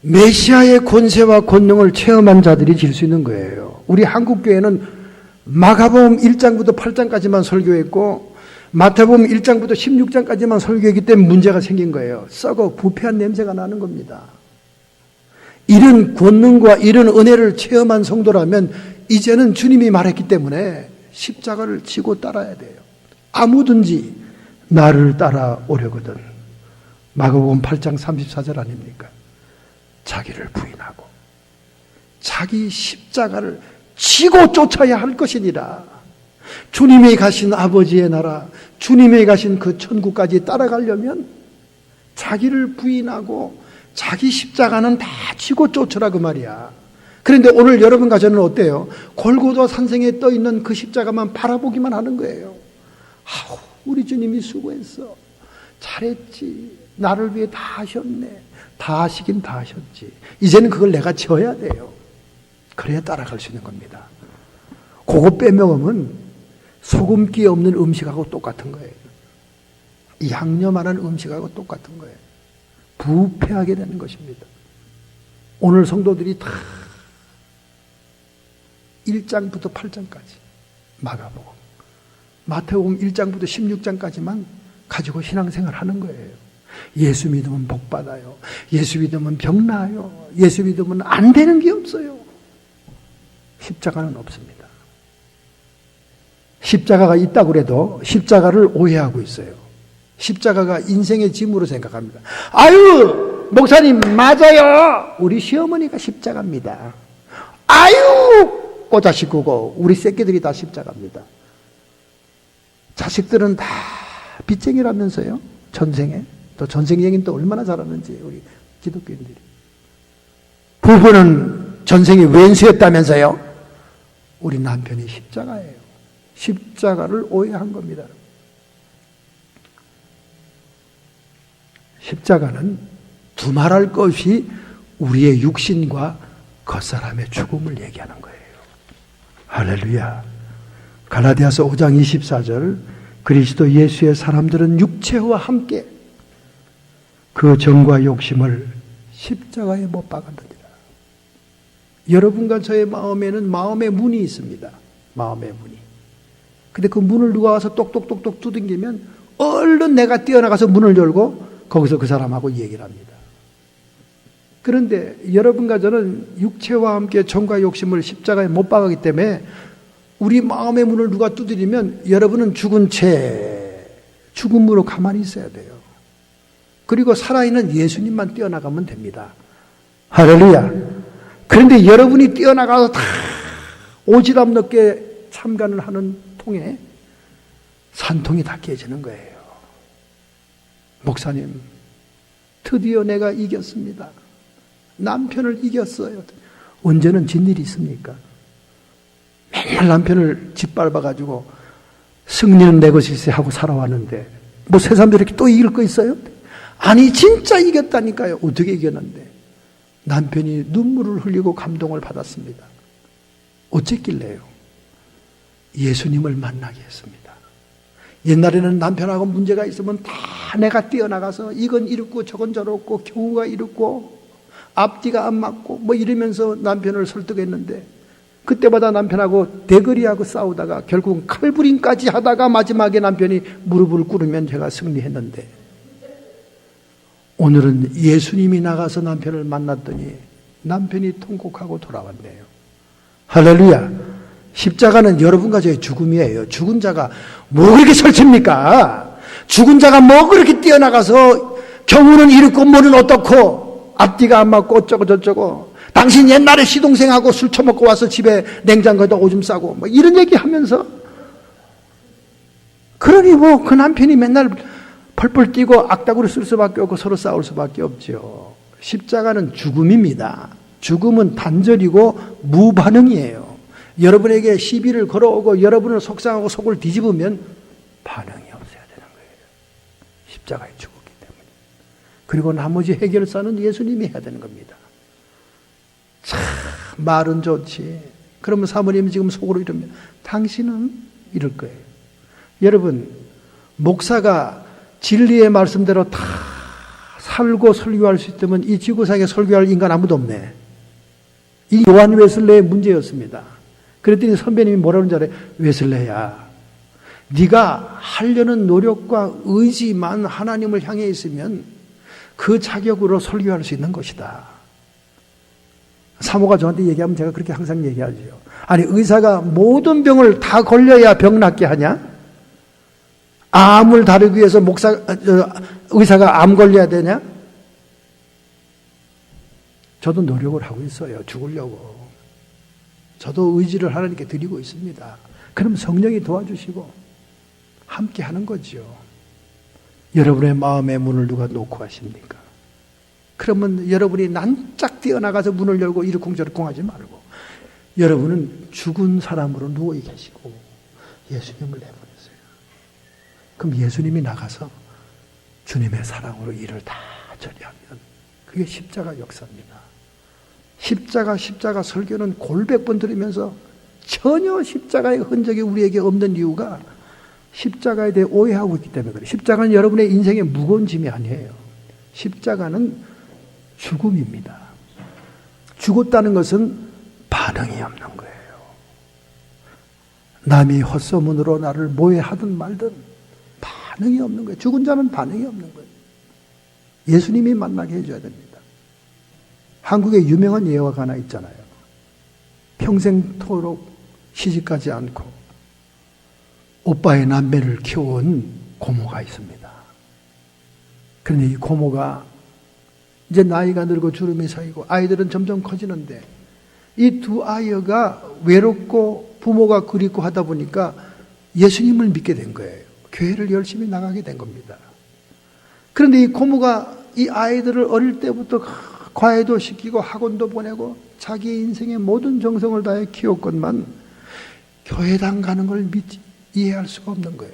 메시아의 권세와 권능을 체험한 자들이 질 수 있는 거예요. 우리 한국교회는 마가복음 1장부터 8장까지만 설교했고 마태복음 1장부터 16장까지만 설교했기 때문에 문제가 생긴 거예요. 썩어 부패한 냄새가 나는 겁니다. 이런 권능과 이런 은혜를 체험한 성도라면 이제는 주님이 말했기 때문에 십자가를 지고 따라야 돼요. 아무든지 나를 따라오려거든. 마가복음 8장 34절 아닙니까? 자기를 부인하고 자기 십자가를 지고 쫓아야 할 것이니라. 주님이 가신 아버지의 나라, 주님이 가신 그 천국까지 따라가려면 자기를 부인하고 자기 십자가는 다 지고 쫓으라 그 말이야. 그런데 오늘 여러분과 저는 어때요? 골고다 산성에 떠있는 그 십자가만 바라보기만 하는 거예요. 아우, 우리 주님이 수고했어. 잘했지. 나를 위해 다 하셨네. 다 하시긴 다 하셨지. 이제는 그걸 내가 져야 돼요. 그래야 따라갈 수 있는 겁니다. 그거 빼먹으면 소금기 없는 음식하고 똑같은 거예요. 양념 안 한 음식하고 똑같은 거예요. 부패하게 되는 것입니다. 오늘 성도들이 다 1장부터 8장까지 마가복음, 마태복음 1장부터 16장까지만 가지고 신앙생활 하는 거예요. 예수 믿으면 복 받아요. 예수 믿으면 병 나아요. 예수 믿으면 안 되는 게 없어요. 십자가는 없습니다. 십자가가 있다고 해도 십자가를 오해하고 있어요. 십자가가 인생의 짐으로 생각합니다. 아유, 목사님 맞아요. 우리 시어머니가 십자가입니다. 아유, 꼬자식구고 우리 새끼들이 다 십자가입니다. 자식들은 다 빚쟁이라면서요. 전생에. 또 전생 얘기는 또 얼마나 잘하는지 우리 기독교인들이. 부부는 전생에 왼수였다면서요. 우리 남편이 십자가예요. 십자가를 오해한 겁니다. 십자가는 두말할 것이 우리의 육신과 겉사람의 죽음을 얘기하는 거예요. 할렐루야. 갈라디아서 5장 24절, 그리스도 예수의 사람들은 육체와 함께 그 정과 욕심을 십자가에 못 박았느니라. 여러분과 저의 마음에는 마음의 문이 있습니다. 마음의 문이. 근데 그 문을 누가 와서 똑똑똑똑 두들기면 얼른 내가 뛰어나가서 문을 열고 거기서 그 사람하고 얘기를 합니다. 그런데 여러분과 저는 육체와 함께 정과 욕심을 십자가에 못 박았기 때문에 우리 마음의 문을 누가 두드리면 여러분은 죽은 채 죽음으로 가만히 있어야 돼요. 그리고 살아있는 예수님만 뛰어나가면 됩니다. 할렐루야. 그런데 여러분이 뛰어나가서 다 오지랖 넓게 참관을 하는 통에 산통이 다 깨지는 거예요. 목사님, 드디어 내가 이겼습니다. 남편을 이겼어요. 언제는 진일이 있습니까? 맨날 남편을 짓밟아가지고 승리는 내 것일세 하고 살아왔는데 뭐 세상들이 이렇게 또 이길 거 있어요? 아니 진짜 이겼다니까요. 어떻게 이겼는데? 남편이 눈물을 흘리고 감동을 받았습니다. 어쨌길래요? 예수님을 만나게 했습니다. 옛날에는 남편하고 문제가 있으면 다 내가 뛰어나가서 이건 이렇고 저건 저렇고 경우가 이렇고 앞뒤가 안 맞고 뭐 이러면서 남편을 설득했는데 그때마다 남편하고 대거리하고 싸우다가 결국은 칼부림까지 하다가 마지막에 남편이 무릎을 꿇으면 제가 승리했는데 오늘은 예수님이 나가서 남편을 만났더니 남편이 통곡하고 돌아왔네요. 할렐루야. 십자가는 여러분과 저의 죽음이에요. 죽은 자가 뭐 그렇게 설칩니까? 죽은 자가 뭐 그렇게 뛰어나가서 경우는 이렇고 뭐는 어떻고 앞뒤가 안 맞고 어쩌고 저쩌고 당신 옛날에 시동생하고 술 처먹고 와서 집에 냉장고에다 오줌 싸고 뭐 이런 얘기 하면서 그러니 뭐 그 남편이 맨날 펄펄 뛰고 악다구를 쓸 수밖에 없고 서로 싸울 수밖에 없죠. 십자가는 죽음입니다. 죽음은 단절이고 무반응이에요. 여러분에게 시비를 걸어오고 여러분을 속상하고 속을 뒤집으면 반응이 없어야 되는 거예요. 십자가에 죽었기 때문에. 그리고 나머지 해결사는 예수님이 해야 되는 겁니다. 참 말은 좋지. 그러면 사모님이 지금 속으로 이러면 당신은 이럴 거예요. 여러분 목사가 진리의 말씀대로 다 살고 설교할 수 있다면 이 지구상에 설교할 인간 아무도 없네. 이 요한 웨슬레의 문제였습니다. 그랬더니 선배님이 뭐라는 줄 알아요? 웨슬레야, 네가 하려는 노력과 의지만 하나님을 향해 있으면 그 자격으로 설교할 수 있는 것이다. 사모가 저한테 얘기하면 제가 그렇게 항상 얘기하죠. 아니 의사가 모든 병을 다 걸려야 병 낫게 하냐? 암을 다루기 위해서 의사가 암 걸려야 되냐? 저도 노력을 하고 있어요. 죽으려고. 저도 의지를 하나님께 드리고 있습니다. 그럼 성령이 도와주시고 함께 하는 거죠. 여러분의 마음의 문을 누가 놓고 하십니까? 그러면 여러분이 난짝 뛰어나가서 문을 열고 이러쿵저러쿵 하지 말고 여러분은 죽은 사람으로 누워 계시고 예수님을 내보내세요. 그럼 예수님이 나가서 주님의 사랑으로 일을 다 처리하면 그게 십자가 역사입니다. 십자가 설교는 골백번 들으면서 전혀 십자가의 흔적이 우리에게 없는 이유가 십자가에 대해 오해하고 있기 때문에 그래요. 십자가는 여러분의 인생의 무거운 짐이 아니에요. 십자가는 죽음입니다. 죽었다는 것은 반응이 없는 거예요. 남이 헛소문으로 나를 모해하든 말든 반응이 없는 거예요. 죽은 자는 반응이 없는 거예요. 예수님이 만나게 해줘야 됩니다. 한국에 유명한 예화가 하나 있잖아요. 평생토록 시집가지 않고 오빠의 남매를 키워온 고모가 있습니다. 그런데 이 고모가 이제 나이가 들고 주름이 서이고 아이들은 점점 커지는데 이 두 아이가 외롭고 부모가 그립고 하다 보니까 예수님을 믿게 된 거예요. 교회를 열심히 나가게 된 겁니다. 그런데 이 고모가 이 아이들을 어릴 때부터 과외도 시키고 학원도 보내고 자기 인생의 모든 정성을 다해 키웠건만 교회당 가는 걸 이해할 수가 없는 거예요.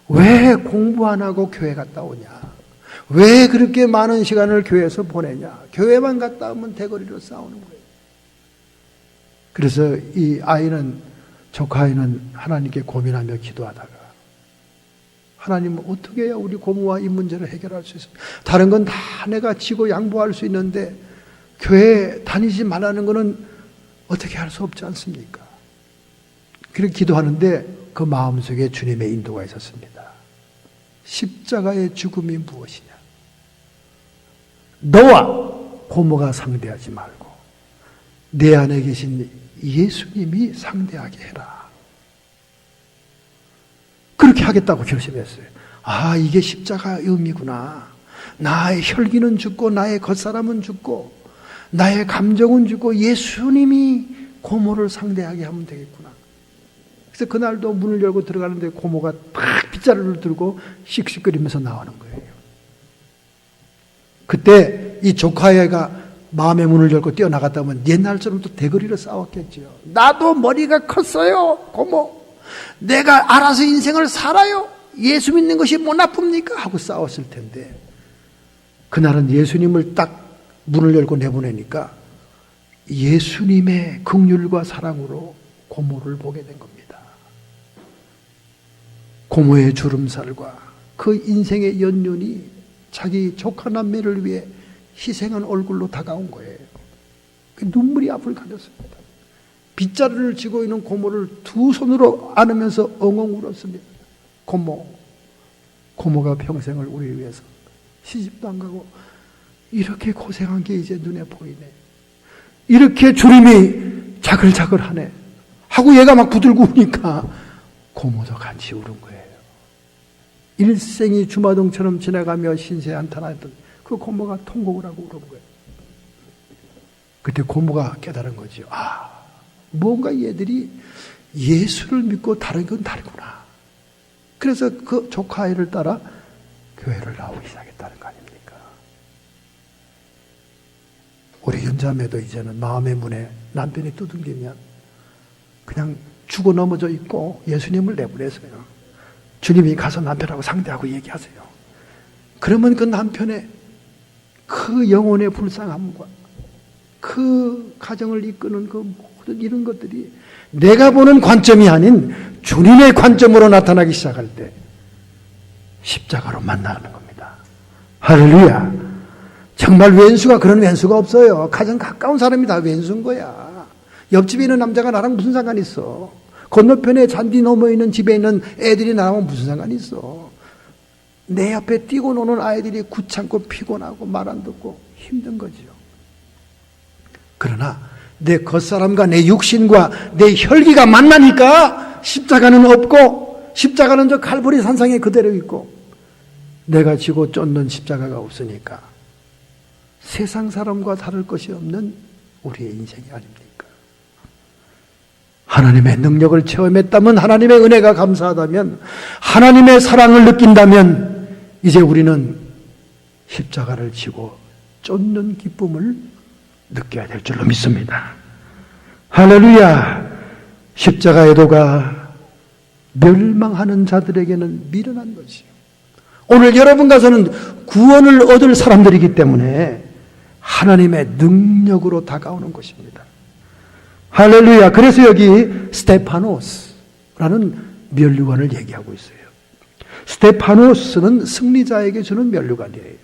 왜 공부 안 하고 교회 갔다 오냐? 왜 그렇게 많은 시간을 교회에서 보내냐? 교회만 갔다 오면 대거리로 싸우는 거예요. 그래서 이 아이는, 조카 아이는 하나님께 고민하며 기도하다가 하나님 어떻게 해야 우리 고모와 이 문제를 해결할 수 있습니까? 다른 건 다 내가 지고 양보할 수 있는데 교회 다니지 말라는 거는 어떻게 할 수 없지 않습니까? 그렇게 기도하는데 그 마음속에 주님의 인도가 있었습니다. 십자가의 죽음이 무엇이냐? 너와 고모가 상대하지 말고 내 안에 계신 예수님이 상대하게 해라. 그렇게 하겠다고 결심했어요. 아, 이게 십자가의 의미구나. 나의 혈기는 죽고 나의 겉사람은 죽고 나의 감정은 죽고 예수님이 고모를 상대하게 하면 되겠구나. 그래서 그날도 문을 열고 들어가는데 고모가 딱 빗자루를 들고 씩씩거리면서 나오는 거예요. 그때 이 조카애가 마음의 문을 열고 뛰어나갔다면 옛날처럼 또 대거리로 싸웠겠죠. 나도 머리가 컸어요, 고모. 내가 알아서 인생을 살아요. 예수 믿는 것이 뭐 나쁩니까? 하고 싸웠을 텐데, 그날은 예수님을 딱 문을 열고 내보내니까 예수님의 긍휼과 사랑으로 고모를 보게 된 겁니다. 고모의 주름살과 그 인생의 연륜이 자기 조카 남매를 위해 희생한 얼굴로 다가온 거예요. 눈물이 앞을 가렸습니다. 빗자루를 쥐고 있는 고모를 두 손으로 안으면서 엉엉 울었습니다. 고모가 평생을 우리 위해서 시집도 안 가고 이렇게 고생한 게 이제 눈에 보이네. 이렇게 주름이 자글자글하네 하고 얘가 막 부들고 우니까 고모도 같이 울은 거예요. 일생이 주마등처럼 지나가며 신세에 한탄하던 그 고모가 통곡을 하고 울은 거예요. 그때 고모가 깨달은 거죠. 뭔가 얘들이 예수를 믿고 다른 건 다르구나. 그래서 그 조카 아이를 따라 교회를 나오기 시작했다는 거 아닙니까? 우리 윤자매도 이제는 마음의 문에 남편이 두들기면 그냥 죽어 넘어져 있고 예수님을 내보내세요. 주님이 가서 남편하고 상대하고 얘기하세요. 그러면 그 남편의 그 영혼의 불쌍함과 그 가정을 이끄는 그 모든 이런 것들이 내가 보는 관점이 아닌 주님의 관점으로 나타나기 시작할 때 십자가로 만나는 겁니다. 할렐루야. 정말 왼수가 그런 왼수가 없어요. 가장 가까운 사람이 다 왼수인 거야. 옆집에 있는 남자가 나랑 무슨 상관이 있어. 건너편에 잔디 넘어 있는 집에 있는 애들이 나랑 무슨 상관이 있어. 내 옆에 뛰고 노는 아이들이 귀찮고 피곤하고 말 안 듣고 힘든 거죠. 그러나 내 겉사람과 내 육신과 내 혈기가 만나니까 십자가는 없고, 십자가는 저 칼보리 산상에 그대로 있고, 내가 지고 쫓는 십자가가 없으니까 세상 사람과 다를 것이 없는 우리의 인생이 아닙니까? 하나님의 능력을 체험했다면, 하나님의 은혜가 감사하다면, 하나님의 사랑을 느낀다면 이제 우리는 십자가를 지고 쫓는 기쁨을 느껴야 될 줄로 믿습니다. 할렐루야. 십자가의 도가 멸망하는 자들에게는 미련한 것이요, 오늘 여러분과서는 구원을 얻을 사람들이기 때문에 하나님의 능력으로 다가오는 것입니다. 할렐루야. 그래서 여기 스테파노스라는 면류관을 얘기하고 있어요. 스테파노스는 승리자에게 주는 면류관이에요.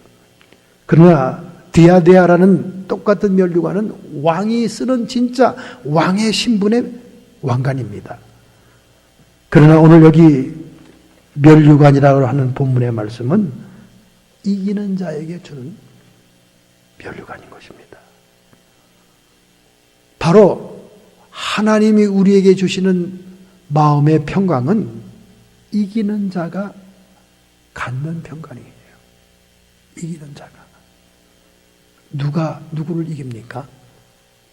그러나 디아데아라는 똑같은 면류관은 왕이 쓰는 진짜 왕의 신분의 왕관입니다. 그러나 오늘 여기 면류관이라고 하는 본문의 말씀은 이기는 자에게 주는 면류관인 것입니다. 바로 하나님이 우리에게 주시는 마음의 평강은 이기는 자가 갖는 평강이에요. 이기는 자가. 누가 누구를 이깁니까?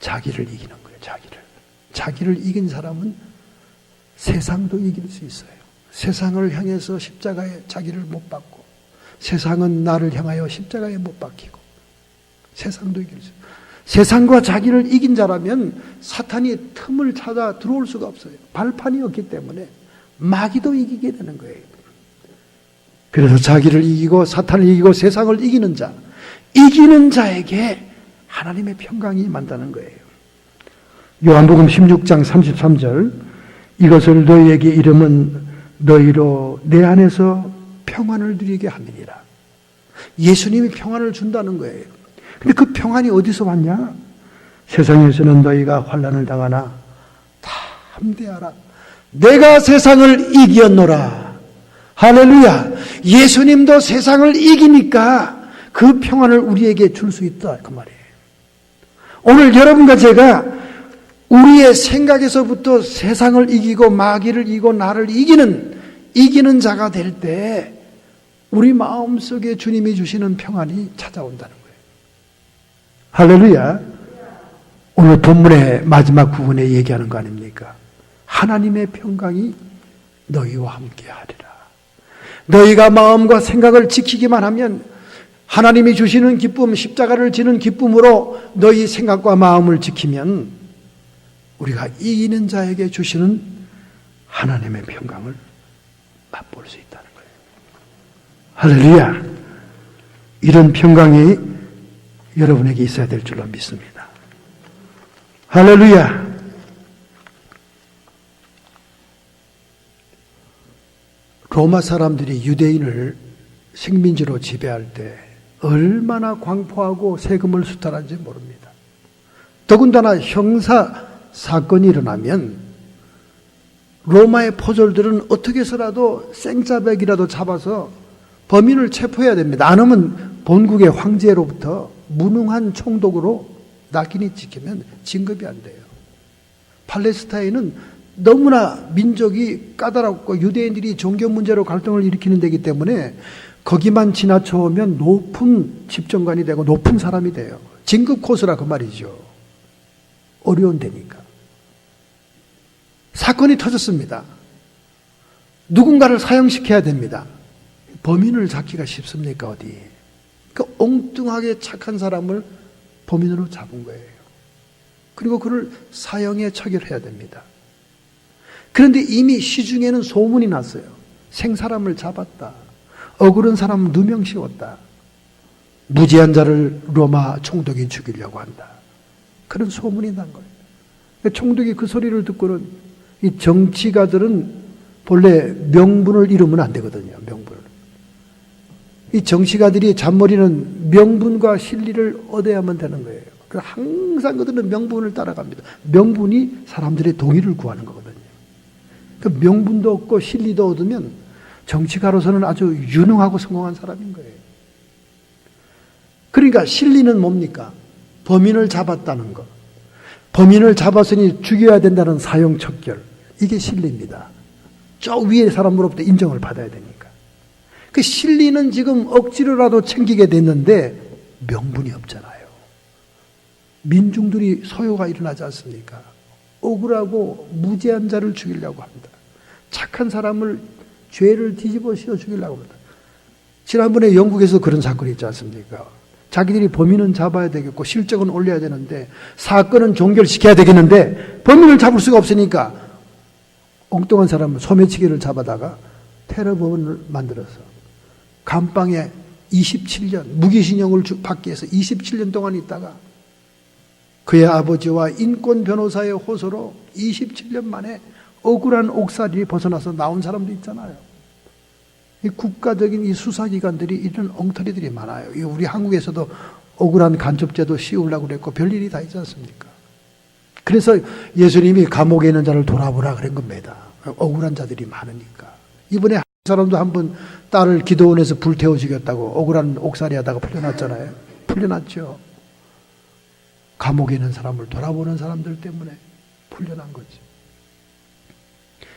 자기를 이기는 거예요. 자기를 이긴 사람은 세상도 이길 수 있어요. 세상을 향해서 십자가에 자기를 못 박고, 세상은 나를 향하여 십자가에 못 박히고, 세상도 이길 수 있어요. 세상과 자기를 이긴 자라면 사탄이 틈을 찾아 들어올 수가 없어요. 발판이 없기 때문에 마귀도 이기게 되는 거예요. 그래서 자기를 이기고 사탄을 이기고 세상을 이기는 자, 이기는 자에게 하나님의 평강이 임한다는 거예요. 요한복음 16장 33절, 이것을 너희에게 이름은 너희로 내 안에서 평안을 누리게 함이니라. 예수님이 평안을 준다는 거예요. 근데 그 평안이 어디서 왔냐? 세상에서는 너희가 환난을 당하나 담대하라. 내가 세상을 이겼노라. 할렐루야. 예수님도 세상을 이기니까 그 평안을 우리에게 줄 수 있다, 그 말이에요. 오늘 여러분과 제가 우리의 생각에서부터 세상을 이기고 마귀를 이기고 나를 이기는 자가 될 때 우리 마음속에 주님이 주시는 평안이 찾아온다는 거예요. 할렐루야. 오늘 본문의 마지막 부분에 얘기하는 거 아닙니까? 하나님의 평강이 너희와 함께 하리라. 너희가 마음과 생각을 지키기만 하면 하나님이 주시는 기쁨, 십자가를 지는 기쁨으로 너희 생각과 마음을 지키면 우리가 이기는 자에게 주시는 하나님의 평강을 맛볼 수 있다는 거예요. 할렐루야! 이런 평강이 여러분에게 있어야 될 줄로 믿습니다. 할렐루야! 로마 사람들이 유대인을 식민지로 지배할 때 얼마나 광포하고 세금을 수탈한지 모릅니다. 더군다나 형사 사건이 일어나면 로마의 포졸들은 어떻게 해서라도 생짜배기라도 잡아서 범인을 체포해야 됩니다. 안 하면 본국의 황제로부터 무능한 총독으로 낙인이 찍히면 진급이 안 돼요. 팔레스타인은 너무나 민족이 까다롭고 유대인들이 종교 문제로 갈등을 일으키는 데이기 때문에 거기만 지나쳐 오면 높은 집정관이 되고 높은 사람이 돼요. 진급 코스라 그 말이죠. 어려운 데니까. 사건이 터졌습니다. 누군가를 사형시켜야 됩니다. 범인을 잡기가 쉽습니까 어디? 그 엉뚱하게 착한 사람을 범인으로 잡은 거예요. 그리고 그를 사형에 처결해야 됩니다. 그런데 이미 시중에는 소문이 났어요. 생사람을 잡았다. 억울한 사람 누명 씌웠다. 무지한 자를 로마 총독이 죽이려고 한다. 그런 소문이 난 거예요. 총독이 그 소리를 듣고는 이 정치가들은 본래 명분을 잃으면 안 되거든요. 명분을. 이 정치가들이 잔머리는 명분과 실리를 얻어야만 되는 거예요. 그래서 항상 그들은 명분을 따라갑니다. 명분이 사람들의 동의를 구하는 거거든요. 그 명분도 없고 실리도 얻으면 정치가로서는 아주 유능하고 성공한 사람인 거예요. 그러니까 실리는 뭡니까? 범인을 잡았다는 것. 범인을 잡았으니 죽여야 된다는 사형 척결. 이게 실리입니다. 저 위에 사람으로부터 인정을 받아야 되니까. 그 실리는 지금 억지로라도 챙기게 됐는데 명분이 없잖아요. 민중들이 소요가 일어나지 않습니까? 억울하고 무죄한 자를 죽이려고 합니다. 착한 사람을 죄를 뒤집어 씌워 죽이려고 합니다. 지난번에 영국에서 그런 사건이 있지 않습니까? 자기들이 범인은 잡아야 되겠고 실적은 올려야 되는데 사건은 종결시켜야 되겠는데 범인을 잡을 수가 없으니까 엉뚱한 사람을 소매치기를 잡아다가 테러범을 만들어서 감방에 27년 무기징역을 받기 위해서 27년 동안 있다가 그의 아버지와 인권 변호사의 호소로 27년 만에 억울한 옥살이 벗어나서 나온 사람도 있잖아요. 이 국가적인 이 수사기관들이 이런 엉터리들이 많아요. 우리 한국에서도 억울한 간첩죄도 씌우려고 그랬고 별일이 다 있지 않습니까? 그래서 예수님이 감옥에 있는 자를 돌아보라 그런 겁니다. 억울한 자들이 많으니까. 이번에 한 사람도 한번 딸을 기도원에서 불태워 죽였다고 억울한 옥살이 하다가 풀려났잖아요. 풀려났죠. 감옥에 있는 사람을 돌아보는 사람들 때문에 풀려난 거지.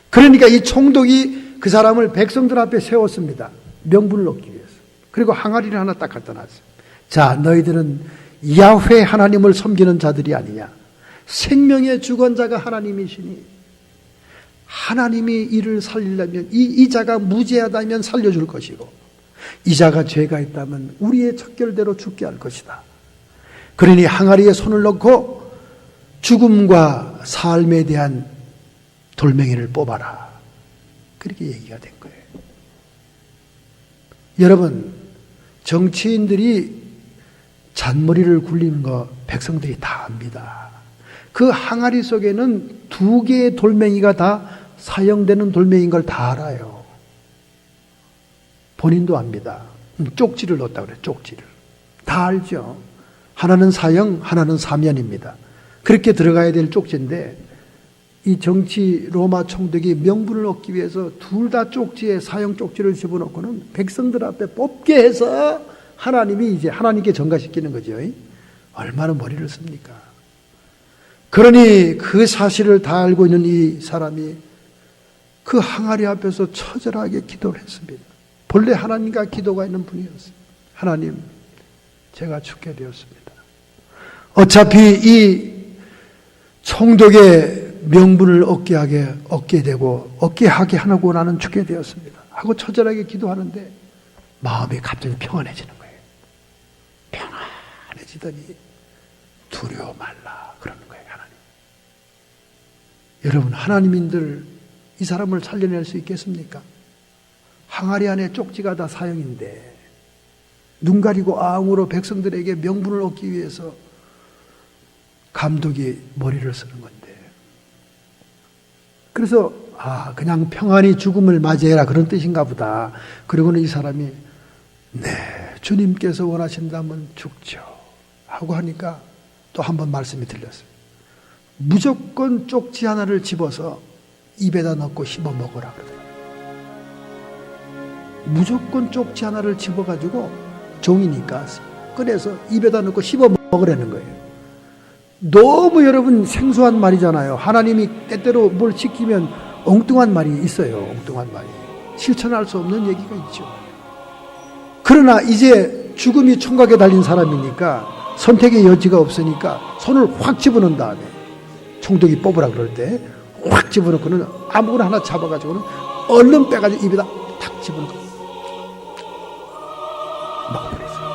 그러니까 이 총독이 그 사람을 백성들 앞에 세웠습니다. 명분을 얻기 위해서. 그리고 항아리를 하나 딱 갖다 놨어요. 자, 너희들은 야훼 하나님을 섬기는 자들이 아니냐. 생명의 주권자가 하나님이시니 하나님이 이를 살리려면 이 자가 무죄하다면 살려줄 것이고 이 자가 죄가 있다면 우리의 척결대로 죽게 할 것이다. 그러니 항아리에 손을 넣고 죽음과 삶에 대한 돌멩이를 뽑아라. 그렇게 얘기가 된 거예요. 여러분, 정치인들이 잔머리를 굴리는 거 백성들이 다 압니다. 그 항아리 속에는 2개의 돌멩이가 다 사형되는 돌멩이인 걸 다 알아요. 본인도 압니다. 쪽지를 넣었다 그래요. 쪽지를. 다 알죠. 하나는 사형, 하나는 사면입니다. 그렇게 들어가야 될 쪽지인데 이 정치 로마 총독이 명분을 얻기 위해서 둘 다 쪽지에 사형 쪽지를 집어넣고는 백성들 앞에 뽑게 해서 하나님이 이제 하나님께 전가시키는 거죠. 얼마나 머리를 씁니까? 그러니 그 사실을 다 알고 있는 이 사람이 그 항아리 앞에서 처절하게 기도를 했습니다. 본래 하나님과 기도가 있는 분이었어요. 하나님, 제가 죽게 되었습니다. 어차피 이 총독의 명분을 얻게 되고 얻게 하게 하고 나는 죽게 되었습니다. 하고 처절하게 기도하는데 마음이 갑자기 평안해지는 거예요. 깨지더니 두려워 말라 그러는 거예요. 하나님. 여러분, 하나님인들 이 사람을 살려낼 수 있겠습니까? 항아리 안에 쪽지가 다 사형인데 눈 가리고 앙으로 백성들에게 명분을 얻기 위해서 감독이 머리를 쓰는 건데, 그래서 그냥 평안히 죽음을 맞이해라 그런 뜻인가 보다. 그리고는 이 사람이 네, 주님께서 원하신다면 죽죠 하고 하니까 또 한 번 말씀이 들렸어요. 무조건 쪽지 하나를 집어서 입에다 넣고 씹어 먹으라 그러더라고요. 무조건 쪽지 하나를 집어가지고 종이니까 꺼내서 입에다 넣고 씹어 먹으라는 거예요. 너무 여러분 생소한 말이잖아요. 하나님이 때때로 뭘 시키면 엉뚱한 말이 있어요. 엉뚱한 말이. 실천할 수 없는 얘기가 있죠. 그러나 이제 죽음이 총각에 달린 사람이니까 선택의 여지가 없으니까 손을 확 집어넣은 다음에, 총독이 뽑으라 그럴 때 확 집어넣고는 아무거나 하나 잡아가지고는 얼른 빼가지고 입에다 탁 집어넣고 먹어버렸어요.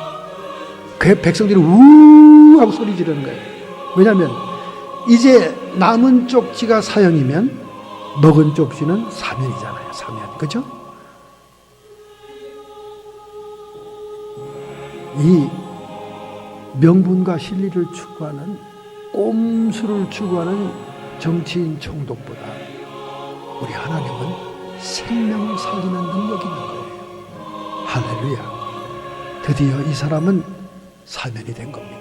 그 백성들이 우 하고 소리 지르는 거예요. 왜냐하면 이제 남은 쪽지가 사형이면 먹은 쪽지는 사면이잖아요. 사면. 그죠? 이 명분과 실리를 추구하는, 꼼수를 추구하는 정치인 총독보다 우리 하나님은 생명을 살리는 능력이 있는 거예요. 할렐루야. 드디어 이 사람은 사면이 된 겁니다.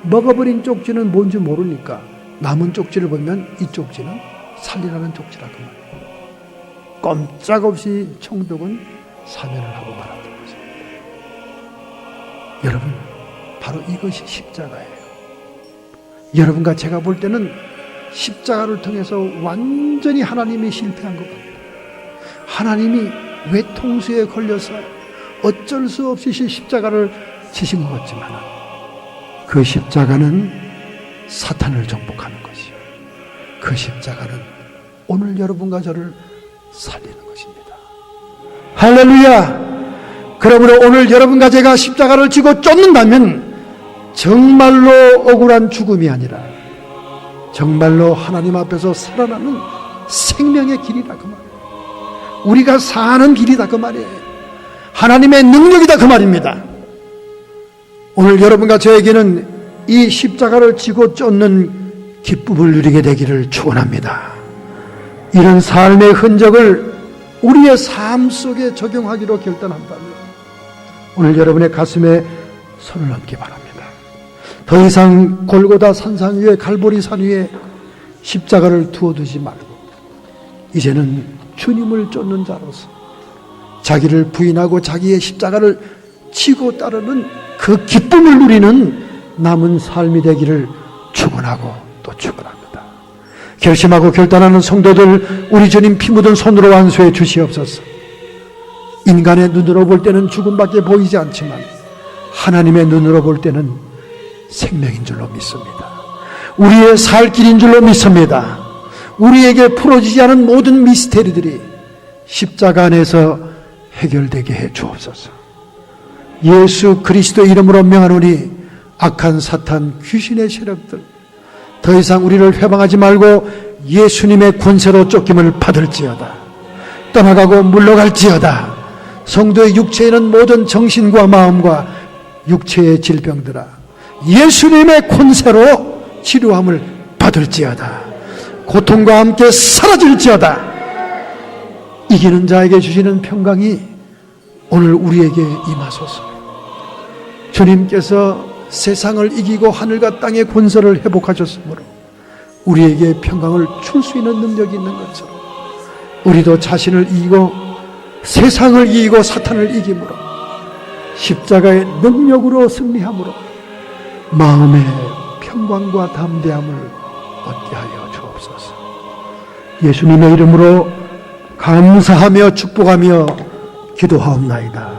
먹어버린 쪽지는 뭔지 모르니까 남은 쪽지를 보면 이 쪽지는 살리라는 쪽지라 그 말이에요. 꼼짝없이 총독은 사면을 하고 말았던 거죠. 여러분, 바로 이것이 십자가예요. 여러분과 제가 볼 때는 십자가를 통해서 완전히 하나님이 실패한 것 같아요. 하나님이 외통수에 걸려서 어쩔 수 없이 십자가를 지신 것 같지만 그 십자가는 사탄을 정복하는 것이요, 그 십자가는 오늘 여러분과 저를 살리는 것입니다. 할렐루야. 그러므로 오늘 여러분과 제가 십자가를 지고 쫓는다면 정말로 억울한 죽음이 아니라 정말로 하나님 앞에서 살아나는 생명의 길이다 그 말이에요. 우리가 사는 길이다 그 말이에요. 하나님의 능력이다 그 말입니다. 오늘 여러분과 저에게는 이 십자가를 지고 쫓는 기쁨을 누리게 되기를 축원합니다. 이런 삶의 흔적을 우리의 삶 속에 적용하기로 결단한다면 오늘 여러분의 가슴에 손을 얹기 바랍니다. 더 이상 골고다 산상 위에, 갈보리 산 위에 십자가를 두어두지 말고 이제는 주님을 쫓는 자로서 자기를 부인하고 자기의 십자가를 지고 따르는 그 기쁨을 누리는 남은 삶이 되기를 축원하고 또 축원합니다. 결심하고 결단하는 성도들, 우리 주님 피 묻은 손으로 완수해 주시옵소서. 인간의 눈으로 볼 때는 죽음밖에 보이지 않지만 하나님의 눈으로 볼 때는 생명인 줄로 믿습니다. 우리의 살 길인 줄로 믿습니다. 우리에게 풀어지지 않은 모든 미스테리들이 십자가 안에서 해결되게 해 주옵소서. 예수 그리스도 이름으로 명하노니 악한 사탄, 귀신의 세력들 더 이상 우리를 회방하지 말고 예수님의 권세로 쫓김을 받을지어다. 떠나가고 물러갈지어다. 성도의 육체에는 모든 정신과 마음과 육체의 질병들아 예수님의 권세로 치료함을 받을지어다. 고통과 함께 사라질지어다. 이기는 자에게 주시는 평강이 오늘 우리에게 임하소서. 주님께서 세상을 이기고 하늘과 땅의 권세를 회복하셨으므로 우리에게 평강을 줄 수 있는 능력이 있는 것처럼 우리도 자신을 이기고 세상을 이기고 사탄을 이김으로 십자가의 능력으로 승리함으로 마음의 평강과 담대함을 얻게 하여 주옵소서. 예수님의 이름으로 감사하며 축복하며 기도하옵나이다.